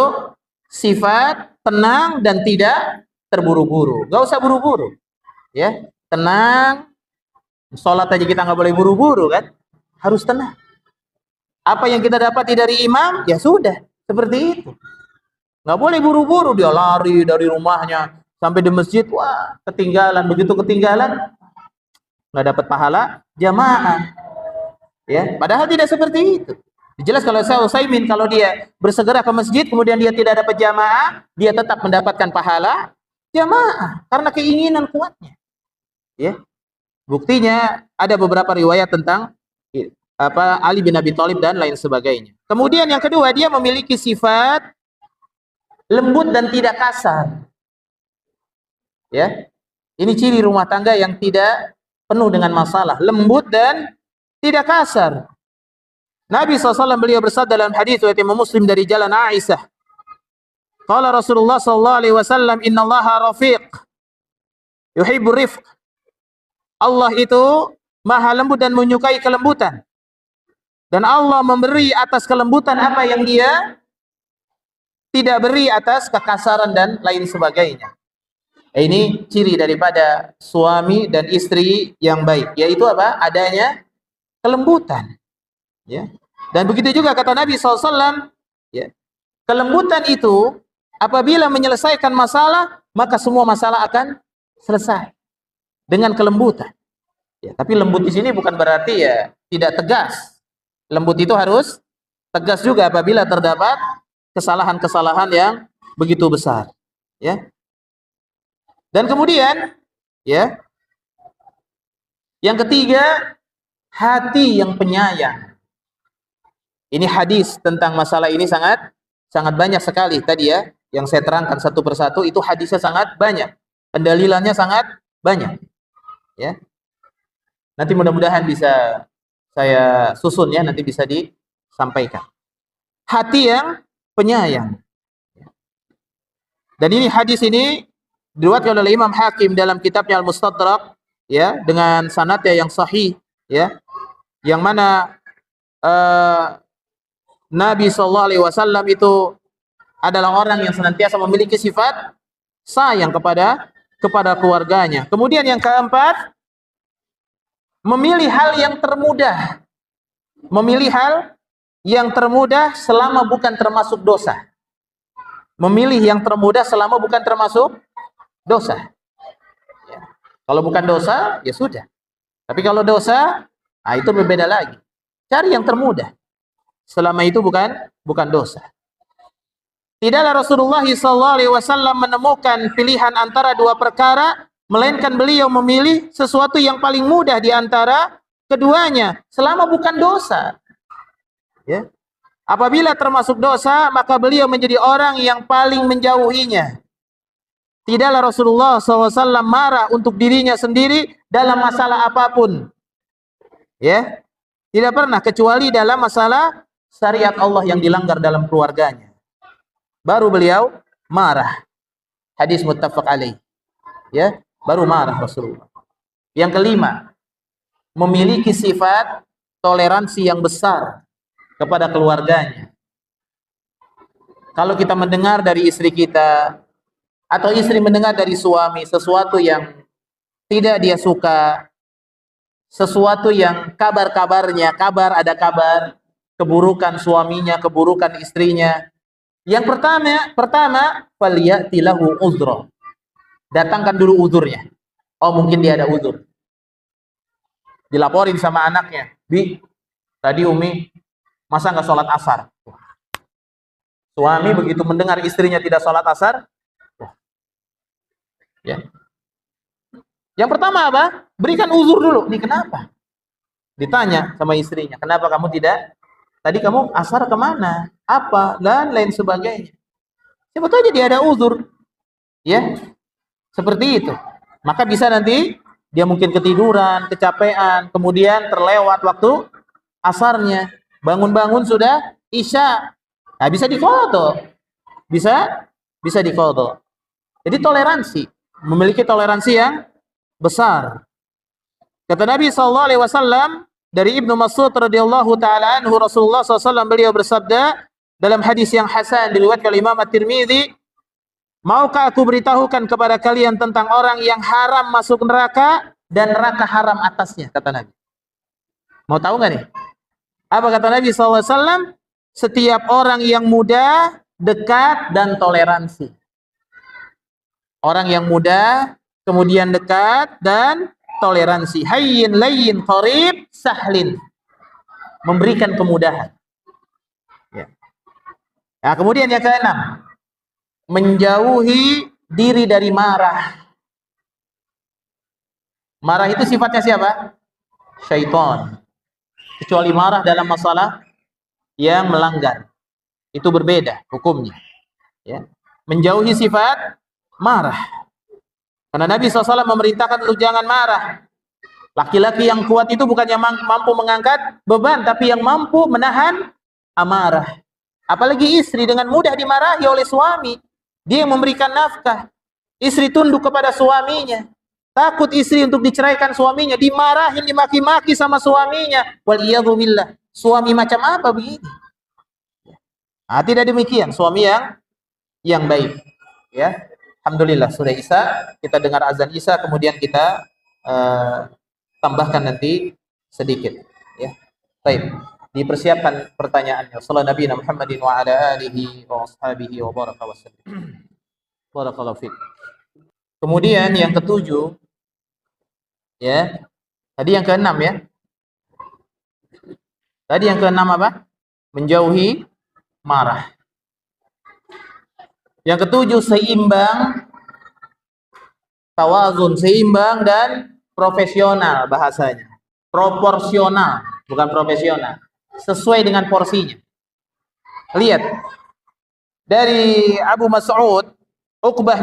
B: sifat tenang dan tidak terburu-buru. Gak usah buru-buru, ya, tenang. Sholat aja kita nggak boleh buru-buru kan, harus tenang. Apa yang kita dapati dari imam, ya sudah seperti itu. Nggak boleh buru-buru, dia lari dari rumahnya sampai di masjid, wah ketinggalan, begitu ketinggalan nggak dapat pahala jamaah. Ya, padahal tidak seperti itu. Jelas kalau saya Utsaimin, kalau dia bersegera ke masjid kemudian dia tidak dapat jamaah, dia tetap mendapatkan pahala jamaah karena keinginan kuatnya. Ya. Buktinya ada beberapa riwayat tentang Ali bin Abi Thalib dan lain sebagainya. Kemudian yang kedua, dia memiliki sifat lembut dan tidak kasar. Ya. Ini ciri rumah tangga yang tidak penuh dengan masalah, lembut dan tidak kasar. Nabi SAW beliau bersabda dalam hadis riwayat Imam Muslim dari jalan Aisyah. Qala Rasulullah sallallahu alaihi wasallam, "Innallaha rafiq yuhibbur rifq." Allah itu maha lembut dan menyukai kelembutan. Dan Allah memberi atas kelembutan apa yang Dia tidak beri atas kekasaran dan lain sebagainya. Ini ciri daripada suami dan istri yang baik, yaitu apa? Adanya kelembutan. Ya. Dan begitu juga kata Nabi SAW, ya, kelembutan itu apabila menyelesaikan masalah, maka semua masalah akan selesai dengan kelembutan. Ya, tapi lembut di sini bukan berarti ya tidak tegas. Lembut itu harus tegas juga apabila terdapat kesalahan-kesalahan yang begitu besar. Ya. Dan kemudian, ya, yang ketiga, hati yang penyayang. Ini hadis tentang masalah ini sangat banyak sekali tadi ya, yang saya terangkan satu persatu itu hadisnya sangat banyak, pendalilannya sangat banyak. Ya, nanti mudah-mudahan bisa saya susun ya, nanti bisa disampaikan. Hati yang penyayang. Dan ini hadis ini diriwayatkan oleh Imam Hakim dalam kitabnya Al-Mustadrak, ya, dengan sanadnya yang sahih, ya, yang mana Nabi SAW itu adalah orang yang senantiasa memiliki sifat sayang kepada keluarganya. Kemudian yang keempat, memilih hal yang termudah. Memilih hal yang termudah selama bukan termasuk dosa. Memilih yang termudah selama bukan termasuk dosa. Ya. Kalau bukan dosa, ya sudah. Tapi kalau dosa, nah itu berbeda lagi. Cari yang termudah. Selama itu bukan dosa. Tidaklah Rasulullah SAW menemukan pilihan antara dua perkara, melainkan beliau memilih sesuatu yang paling mudah di antara keduanya, selama bukan dosa. Ya. Apabila termasuk dosa, maka beliau menjadi orang yang paling menjauhinya. Tidaklah Rasulullah SAW marah untuk dirinya sendiri dalam masalah apapun. Ya, tidak pernah kecuali dalam masalah syariat Allah yang dilanggar dalam keluarganya. Baru beliau marah. Hadis muttafaq alaih. Ya, baru marah Rasulullah. Yang kelima, memiliki sifat toleransi yang besar kepada keluarganya. Kalau kita mendengar dari istri kita atau istri mendengar dari suami sesuatu yang tidak dia suka, sesuatu yang kabar-kabarnya, ada kabar keburukan suaminya, keburukan istrinya. Yang pertama faliyati lahu uzra. Datangkan dulu uzurnya. Oh, mungkin dia ada uzur. Dilaporin sama anaknya, "Bi, tadi Umi masa nggak sholat asar?" Suami begitu mendengar istrinya tidak sholat asar, ya. Yang pertama apa? Berikan uzur dulu. Ini kenapa? Ditanya sama istrinya, kenapa kamu tidak? Tadi kamu asar kemana? Apa? Dan lain sebagainya. Siapa tahu dia ada uzur. Ya, seperti itu. Maka bisa nanti dia mungkin ketiduran, kecapean, kemudian terlewat waktu asarnya. Bangun-bangun sudah isya. Nah, bisa diqadha. Bisa diqadha. Jadi toleransi, memiliki toleransi yang besar. Kata Nabi SAW dari Ibnu Mas'ud radhiyallahu taala anhu, Rasulullah SAW beliau bersabda dalam hadis yang hasan diriwayatkan oleh Imam At-Tirmidzi, "Maukah aku beritahukan kepada kalian tentang orang yang haram masuk neraka dan neraka haram atasnya?" kata Nabi. Mau tahu nggak nih? Apa kata Nabi SAW? Setiap orang yang muda, dekat, dan toleransi. Orang yang muda, kemudian dekat, dan toleransi. Hayyin, layyin, qarib, sahlin. Memberikan kemudahan. Ya. Nah, kemudian yang keenam, menjauhi diri dari marah. Marah itu sifatnya siapa? Syaitan. Kecuali marah dalam masalah yang melanggar. Itu berbeda hukumnya. Ya. Menjauhi sifat marah. Karena Nabi SAW memerintahkan untuk jangan marah. Laki-laki yang kuat itu bukannya mampu mengangkat beban, tapi yang mampu menahan amarah. Apalagi istri dengan mudah dimarahi oleh suami. Dia yang memberikan nafkah. Istri tunduk kepada suaminya. Takut istri untuk diceraikan suaminya, dimarahin, dimaki-maki sama suaminya. Waliyadzubillah. Suami macam apa begini? Nah, tidak demikian suami yang baik. Ya, alhamdulillah sudah Isya, kita dengar azan Isya, kemudian kita tambahkan nanti sedikit. Ya, baik. Dipersiapkan pertanyaannya. Sallallahu Nabi Muhammadin wa ala alihi wa ashabihi wa baraka wa sallam. Barakallahu fiik. Kemudian yang ketujuh, ya, tadi yang keenam ya. Tadi yang keenam apa? Menjauhi marah. Yang ketujuh seimbang, tawazun, seimbang dan profesional bahasanya. Proporsional, bukan profesional. Sesuai dengan porsinya. Lihat. Dari Abu Mas'ud, Utbah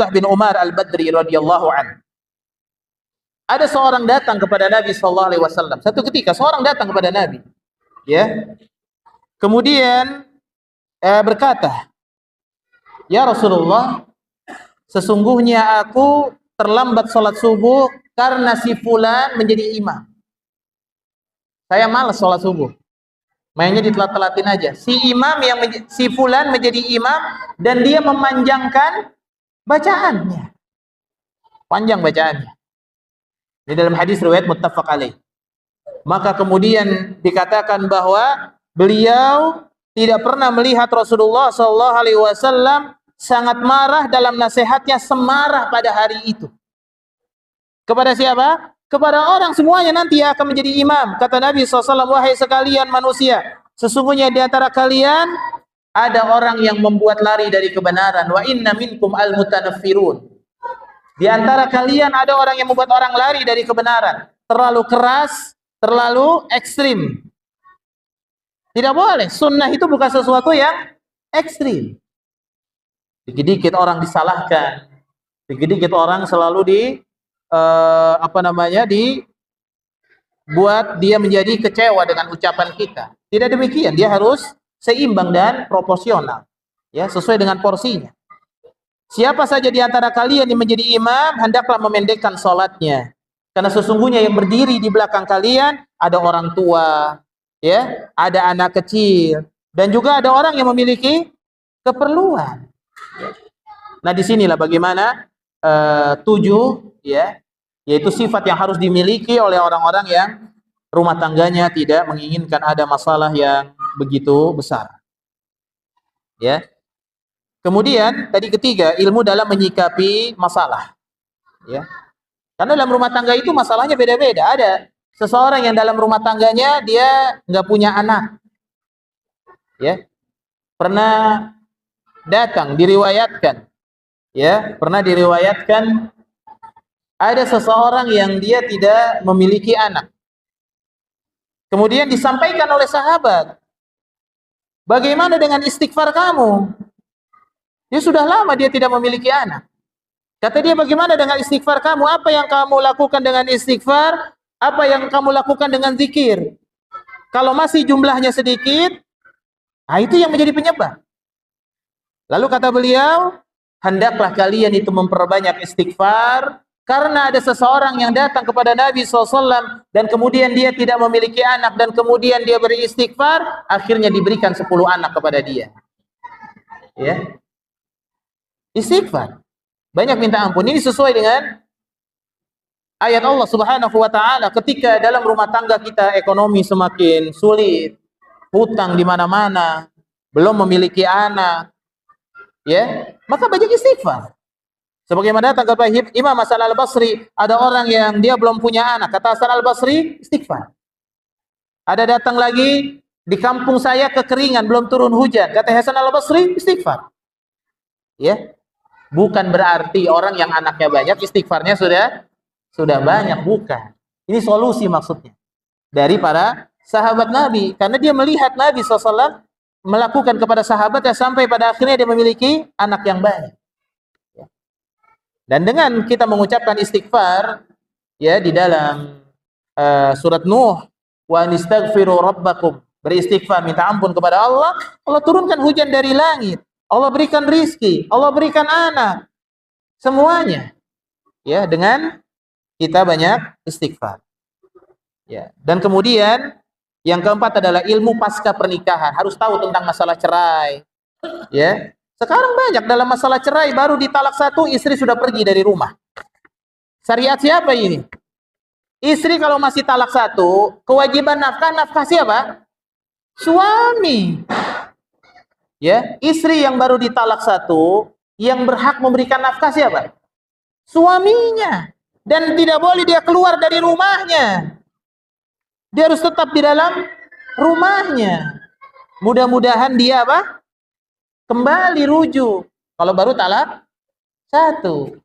B: bin Umar Al-Badri radhiyallahu anhu. Ada seorang datang kepada Nabi sallallahu alaihi wasallam. Satu ketika seorang datang kepada Nabi, ya. Kemudian berkata, "Ya Rasulullah, sesungguhnya aku terlambat salat subuh karena si fulan menjadi imam. Saya malas salat subuh. Mainnya ditelat-telatin aja. Si fulan menjadi imam dan dia memanjangkan bacaannya. Panjang bacaannya. Ini dalam hadis riwayat muttafaq alaih. Maka kemudian dikatakan bahwa beliau tidak pernah melihat Rasulullah SAW sangat marah dalam nasihatnya semarah pada hari itu. Kepada siapa? Kepada orang semuanya nanti akan menjadi imam. Kata Nabi SAW, "Wahai sekalian manusia, sesungguhnya di antara kalian ada orang yang membuat lari dari kebenaran. Wa inna minkum al-mutanaffirun. Di antara kalian ada orang yang membuat orang lari dari kebenaran. Terlalu keras, terlalu ekstrim. Tidak boleh. Sunnah itu bukan sesuatu yang ekstrim. Dikit-dikit orang disalahkan. Dikit-dikit orang selalu dibuat dia menjadi kecewa dengan ucapan kita. Tidak demikian. Dia harus seimbang dan proporsional. Ya, sesuai dengan porsinya. Siapa saja di antara kalian yang menjadi imam, hendaklah memendekkan salatnya. Karena sesungguhnya yang berdiri di belakang kalian ada orang tua, ya, ada anak kecil, dan juga ada orang yang memiliki keperluan. Nah, disinilah bagaimana 7, ya, yaitu sifat yang harus dimiliki oleh orang-orang yang rumah tangganya tidak menginginkan ada masalah yang begitu besar. Ya. Kemudian tadi ketiga, ilmu dalam menyikapi masalah. Ya. Karena dalam rumah tangga itu masalahnya beda-beda. Ada seseorang yang dalam rumah tangganya dia nggak punya anak. Ya. Pernah datang diriwayatkan. Ya, pernah diriwayatkan ada seseorang yang dia tidak memiliki anak. Kemudian disampaikan oleh sahabat, bagaimana dengan istighfar kamu? Dia sudah lama dia tidak memiliki anak. Kata dia, bagaimana dengan istighfar kamu? Apa yang kamu lakukan dengan istighfar? Apa yang kamu lakukan dengan zikir? Kalau masih jumlahnya sedikit, nah itu yang menjadi penyebab. Lalu kata beliau, hendaklah kalian itu memperbanyak istighfar, karena ada seseorang yang datang kepada Nabi SAW dan kemudian dia tidak memiliki anak dan kemudian dia beristighfar, akhirnya diberikan 10 anak kepada dia. Ya. Istighfar, banyak minta ampun. Ini sesuai dengan ayat Allah Subhanahu wa taala, ketika dalam rumah tangga kita ekonomi semakin sulit, hutang di mana-mana, belum memiliki anak, ya, maka banyak istighfar. Sebagaimana datang kepada Imam Hasan Al-Basri, ada orang yang dia belum punya anak, kata Hasan Al-Basri, istighfar. Ada datang lagi, di kampung saya kekeringan, belum turun hujan, kata Hasan Al-Basri, istighfar. Ya. Bukan berarti orang yang anaknya banyak istighfarnya sudah banyak, bukan. Ini solusi maksudnya dari para sahabat Nabi, karena dia melihat Nabi SAW melakukan kepada sahabatnya sampai pada akhirnya dia memiliki anak yang banyak. Dan dengan kita mengucapkan istighfar, ya, di dalam surat Nuh, wa anistaghfiru rabbakum, beristighfar, minta ampun kepada Allah, Allah turunkan hujan dari langit, Allah berikan rizki, Allah berikan anak, semuanya, ya, dengan kita banyak istighfar. Ya. Dan kemudian yang keempat adalah ilmu pasca pernikahan, harus tahu tentang masalah cerai. Ya. Sekarang banyak dalam masalah cerai, baru ditalak 1, istri sudah pergi dari rumah. Syariat siapa ini? Istri kalau masih talak 1, kewajiban nafkah siapa? Suami. Ya, istri yang baru ditalak 1, yang berhak memberikan nafkah siapa? Suaminya. Dan tidak boleh dia keluar dari rumahnya. Dia harus tetap di dalam rumahnya. Mudah-mudahan dia apa? Kembali rujuk. Kalau baru talak 1.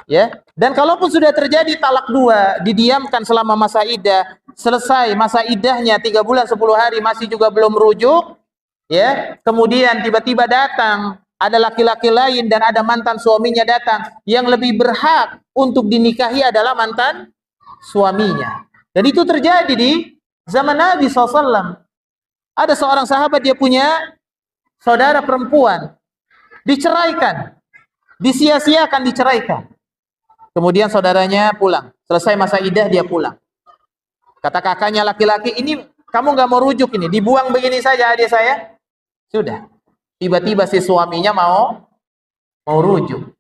B: Ya. Dan kalaupun sudah terjadi talak 2, didiamkan selama masa iddah, selesai masa iddahnya 3 bulan 10 hari masih juga belum rujuk, ya, kemudian tiba-tiba datang ada laki-laki lain dan ada mantan suaminya datang, yang lebih berhak untuk dinikahi adalah mantan suaminya. Dan itu terjadi di zaman Nabi SAW. Ada seorang sahabat, dia punya saudara perempuan, diceraikan, disia-siakan, diceraikan. Kemudian saudaranya pulang, selesai masa iddah dia pulang. Kata kakaknya laki-laki, ini kamu nggak mau rujuk, ini dibuang begini saja adik saya. Sudah. Tiba-tiba si suaminya mau rujuk.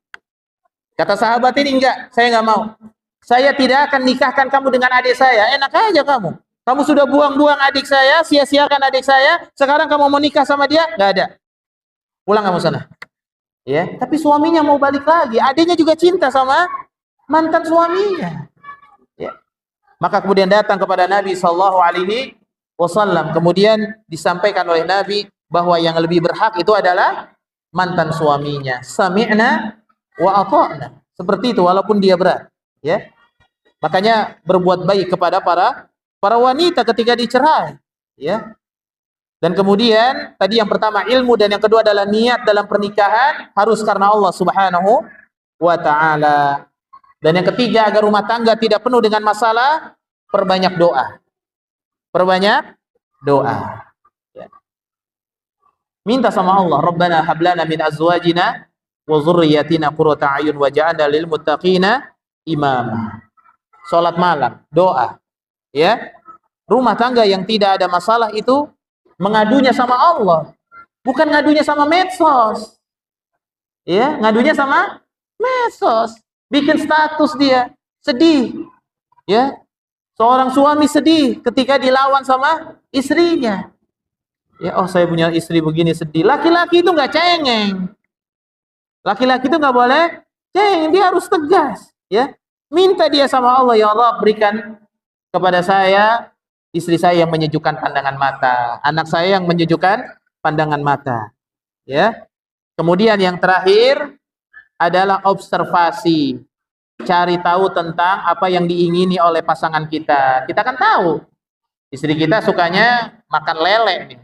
B: Kata sahabat ini, enggak, saya nggak mau. Saya tidak akan nikahkan kamu dengan adik saya. Enak aja kamu. Kamu sudah buang-buang adik saya, sia-siakan adik saya. Sekarang kamu mau nikah sama dia? Nggak ada. Pulang kamu sana. Ya, tapi suaminya mau balik lagi. Adiknya juga cinta sama mantan suaminya. Ya. Maka kemudian datang kepada Nabi SAW. Kemudian disampaikan oleh Nabi bahwa yang lebih berhak itu adalah mantan suaminya. Sami'na wa ata'na. Seperti itu walaupun dia berat, ya. Makanya berbuat baik kepada para wanita ketika dicerai, ya. Dan kemudian tadi yang pertama ilmu, dan yang kedua adalah niat dalam pernikahan harus karena Allah Subhanahu wa taala. Dan yang ketiga, agar rumah tangga tidak penuh dengan masalah, perbanyak doa. Perbanyak doa. Minta sama Allah, Rabbana hablana min azwajina wa dzurriyyatina qurrata a'yun waj'alna lil muttaqina imama. Salat malam, doa. Ya. Rumah tangga yang tidak ada masalah itu mengadunya sama Allah, bukan ngadunya sama medsos. Ya, ngadunya sama medsos. Bikin status dia, sedih. Ya. Seorang suami sedih ketika dilawan sama istrinya. Ya, oh saya punya istri begini sedih. Laki-laki itu nggak cengeng. Laki-laki itu nggak boleh cengeng, dia harus tegas. Ya, minta dia sama Allah, ya Allah berikan kepada saya istri saya yang menyejukkan pandangan mata, anak saya yang menyejukkan pandangan mata. Ya. Kemudian yang terakhir adalah observasi. Cari tahu tentang apa yang diingini oleh pasangan kita. Kita kan tahu istri kita sukanya makan lele nih.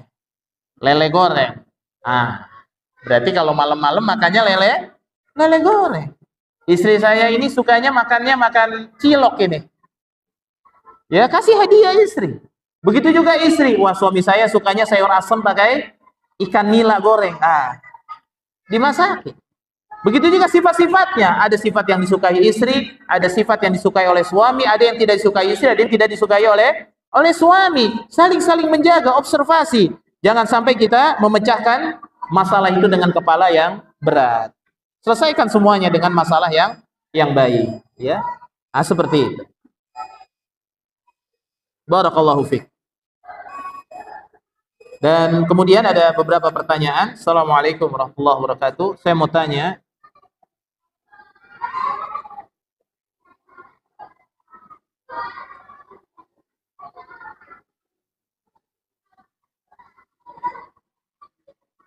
B: Lele goreng. Ah, berarti kalau malam-malam makannya lele goreng. Istri saya ini sukanya makan cilok ini. Ya, kasih hadiah istri. Begitu juga istri. Wah, suami saya sukanya sayur asam pakai ikan nila goreng. Ah, dimasakin. Begitu juga sifat-sifatnya. Ada sifat yang disukai istri, ada sifat yang disukai oleh suami, ada yang tidak disukai istri, ada yang tidak disukai oleh suami. Saling-saling menjaga, observasi. Jangan sampai kita memecahkan masalah itu dengan kepala yang berat. Selesaikan semuanya dengan masalah yang baik, ya. Ah, seperti itu. Barakallahu fiik. Dan kemudian ada beberapa pertanyaan. Assalamualaikum warahmatullahi wabarakatuh. Saya mau tanya,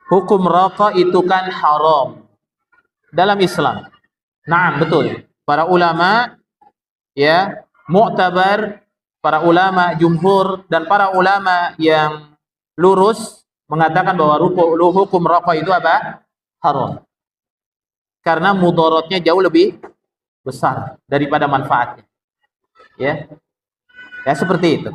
B: hukum rokok itu kan haram dalam Islam. Nah, betul. Para ulama, ya, mu'tabar, para ulama jumhur dan para ulama yang lurus mengatakan bahwa hukum rokok itu apa? Haram. Karena mudaratnya jauh lebih besar daripada manfaatnya. Ya. Ya, seperti itu.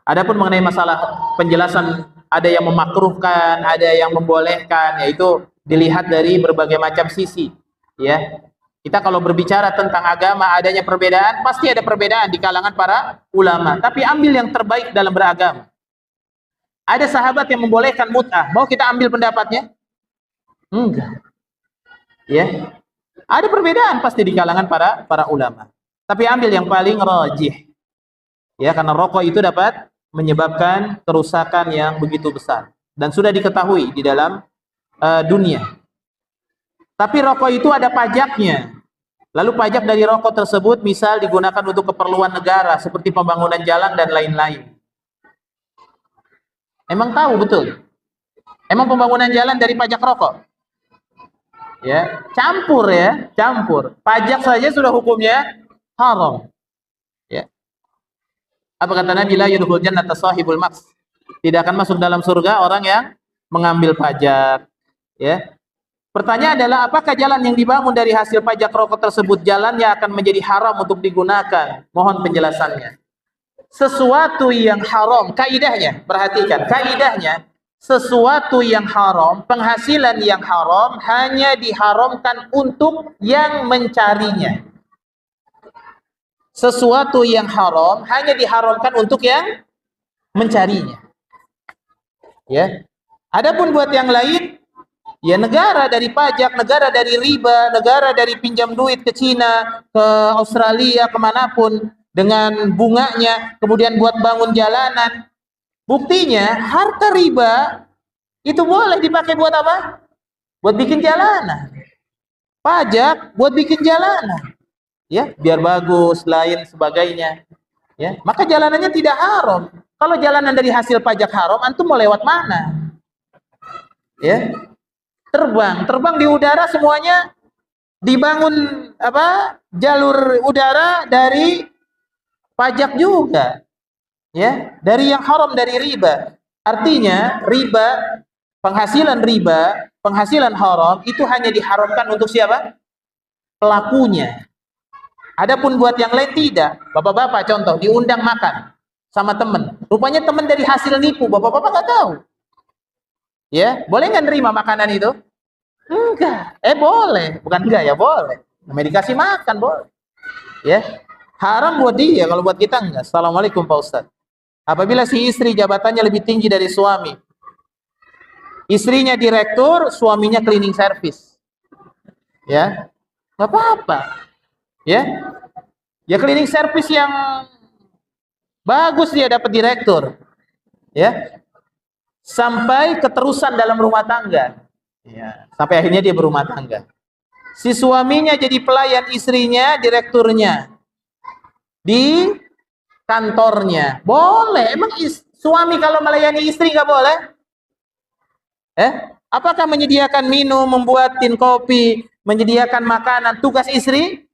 B: Adapun mengenai masalah penjelasan, ada yang memakruhkan, ada yang membolehkan, yaitu dilihat dari berbagai macam sisi. Ya. Kita kalau berbicara tentang agama, adanya perbedaan, pasti ada perbedaan di kalangan para ulama. Tapi ambil yang terbaik dalam beragama. Ada sahabat yang membolehkan mut'ah. Mau kita ambil pendapatnya? Enggak. Ya. Ada perbedaan pasti di kalangan para ulama. Tapi ambil yang paling rajih. Ya, karena rokok itu dapat menyebabkan kerusakan yang begitu besar. Dan sudah diketahui di dalam dunia. Tapi rokok itu ada pajaknya. Lalu pajak dari rokok tersebut misal digunakan untuk keperluan negara seperti pembangunan jalan dan lain-lain. Emang tahu betul? Emang pembangunan jalan dari pajak rokok? Ya, campur ya, campur. Pajak saja sudah hukumnya haram. Ya. Apa kata Nabi, la yadkhulul jannata shahibul maks. Tidak akan masuk dalam surga orang yang mengambil pajak. Ya. Pertanyaan adalah, apakah jalan yang dibangun dari hasil pajak rokok tersebut jalannya akan menjadi haram untuk digunakan? Mohon penjelasannya. Sesuatu yang haram, kaidahnya, perhatikan, kaidahnya, sesuatu yang haram, penghasilan yang haram hanya diharamkan untuk yang mencarinya. Sesuatu yang haram hanya diharamkan untuk yang mencarinya. Ya. Adapun buat yang lain, ya negara dari pajak, negara dari riba, negara dari pinjam duit ke Cina, ke Australia, kemanapun, dengan bunganya, kemudian buat bangun jalanan. Buktinya, harta riba itu boleh dipakai buat apa? Buat bikin jalanan. Pajak buat bikin jalanan. Ya, biar bagus, lain sebagainya. Ya, maka jalanannya tidak haram. Kalau jalanan dari hasil pajak haram, antum mau lewat mana? Ya. Terbang di udara semuanya dibangun apa? Jalur udara dari pajak juga. Ya, dari yang haram, dari riba. Artinya, riba, penghasilan haram itu hanya diharamkan untuk siapa? Pelakunya. Adapun buat yang lain tidak. Bapak-bapak contoh diundang makan sama teman. Rupanya teman dari hasil nipu, bapak-bapak nggak tahu. Ya, boleh nggak nerima makanan itu? Enggak. Boleh. Bukan enggak ya, boleh. Namanya dikasih makan, boleh. Ya. Haram buat dia, kalau buat kita enggak. Assalamualaikum Pak Ustaz. Apabila si istri jabatannya lebih tinggi dari suami. Istrinya direktur, suaminya cleaning service. Ya, nggak apa-apa. Ya, ya cleaning service yang bagus dia dapat direktur. Ya, sampai keterusan dalam rumah tangga. Ya, sampai akhirnya dia berumah tangga. Si suaminya jadi pelayan istrinya, direkturnya di kantornya. Boleh. Emang suami kalau melayani istri nggak boleh? Apakah menyediakan minum, membuatin kopi, menyediakan makanan tugas istri?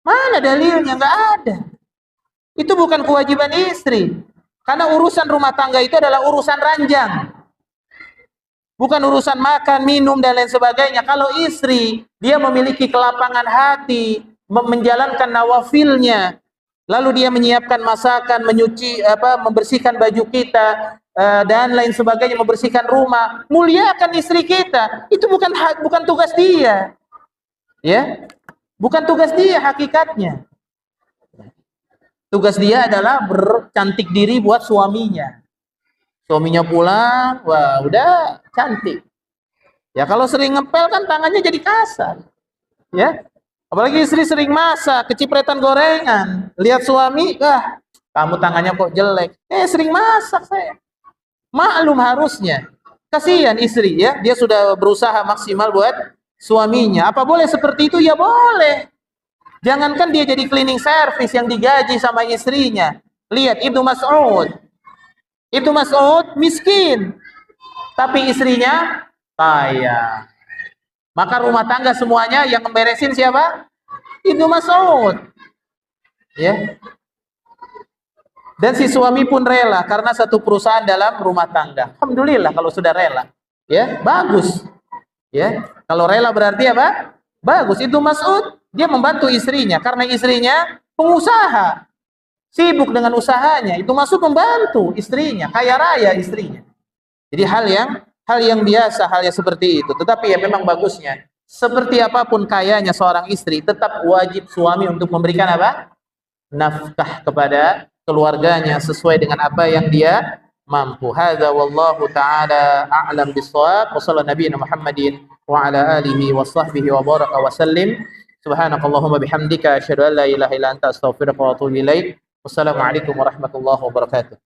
B: Mana dalilnya? Nggak ada. Itu bukan kewajiban istri. Karena urusan rumah tangga itu adalah urusan ranjang. Bukan urusan makan, minum, dan lain sebagainya. Kalau istri, dia memiliki kelapangan hati, menjalankan nawafilnya, lalu dia menyiapkan masakan, menyuci, membersihkan baju kita, dan lain sebagainya, membersihkan rumah, muliakan istri kita. Itu bukan tugas dia. Ya, bukan tugas dia hakikatnya. Tugas dia adalah bercantik diri buat suaminya. Suaminya pulang, wah udah cantik. Ya kalau sering ngepel kan tangannya jadi kasar. Ya. Apalagi istri sering masak, kecipretan gorengan. Lihat suami, kamu tangannya kok jelek. Sering masak saya. Maklum harusnya. Kasihan istri ya, dia sudah berusaha maksimal buat suaminya. Apa boleh seperti itu? Ya boleh. Jangankan dia jadi cleaning service yang digaji sama istrinya. Lihat Ibnu Mas'ud. Ibnu Mas'ud miskin, tapi istrinya kaya. Maka rumah tangga semuanya yang memberesin siapa? Ibnu Mas'ud. Ya. Dan si suami pun rela karena satu perusahaan dalam rumah tangga. Alhamdulillah kalau sudah rela. Ya, bagus. Ya. Kalau rela berarti apa? Bagus. Ibnu Mas'ud dia membantu istrinya karena istrinya pengusaha. Sibuk dengan usahanya, itu masuk membantu istrinya, kaya raya istrinya. Jadi hal yang biasa, hal yang seperti itu. Tetapi ya memang bagusnya, seperti apapun kayanya seorang istri, tetap wajib suami untuk memberikan apa? Nafkah kepada keluarganya sesuai dengan apa yang dia mampu. Hadza wallahu taala a'lam bissawab. Wa sallallahu nabiyana Muhammadin wa ala alihi wa sahbihi wa baraka wa sallim. Subhanakallahumma bihamdika asyhadu an la ilaha illa anta astaghfiruka wa atubu ilaik. Wassalamualaikum warahmatullahi wabarakatuh.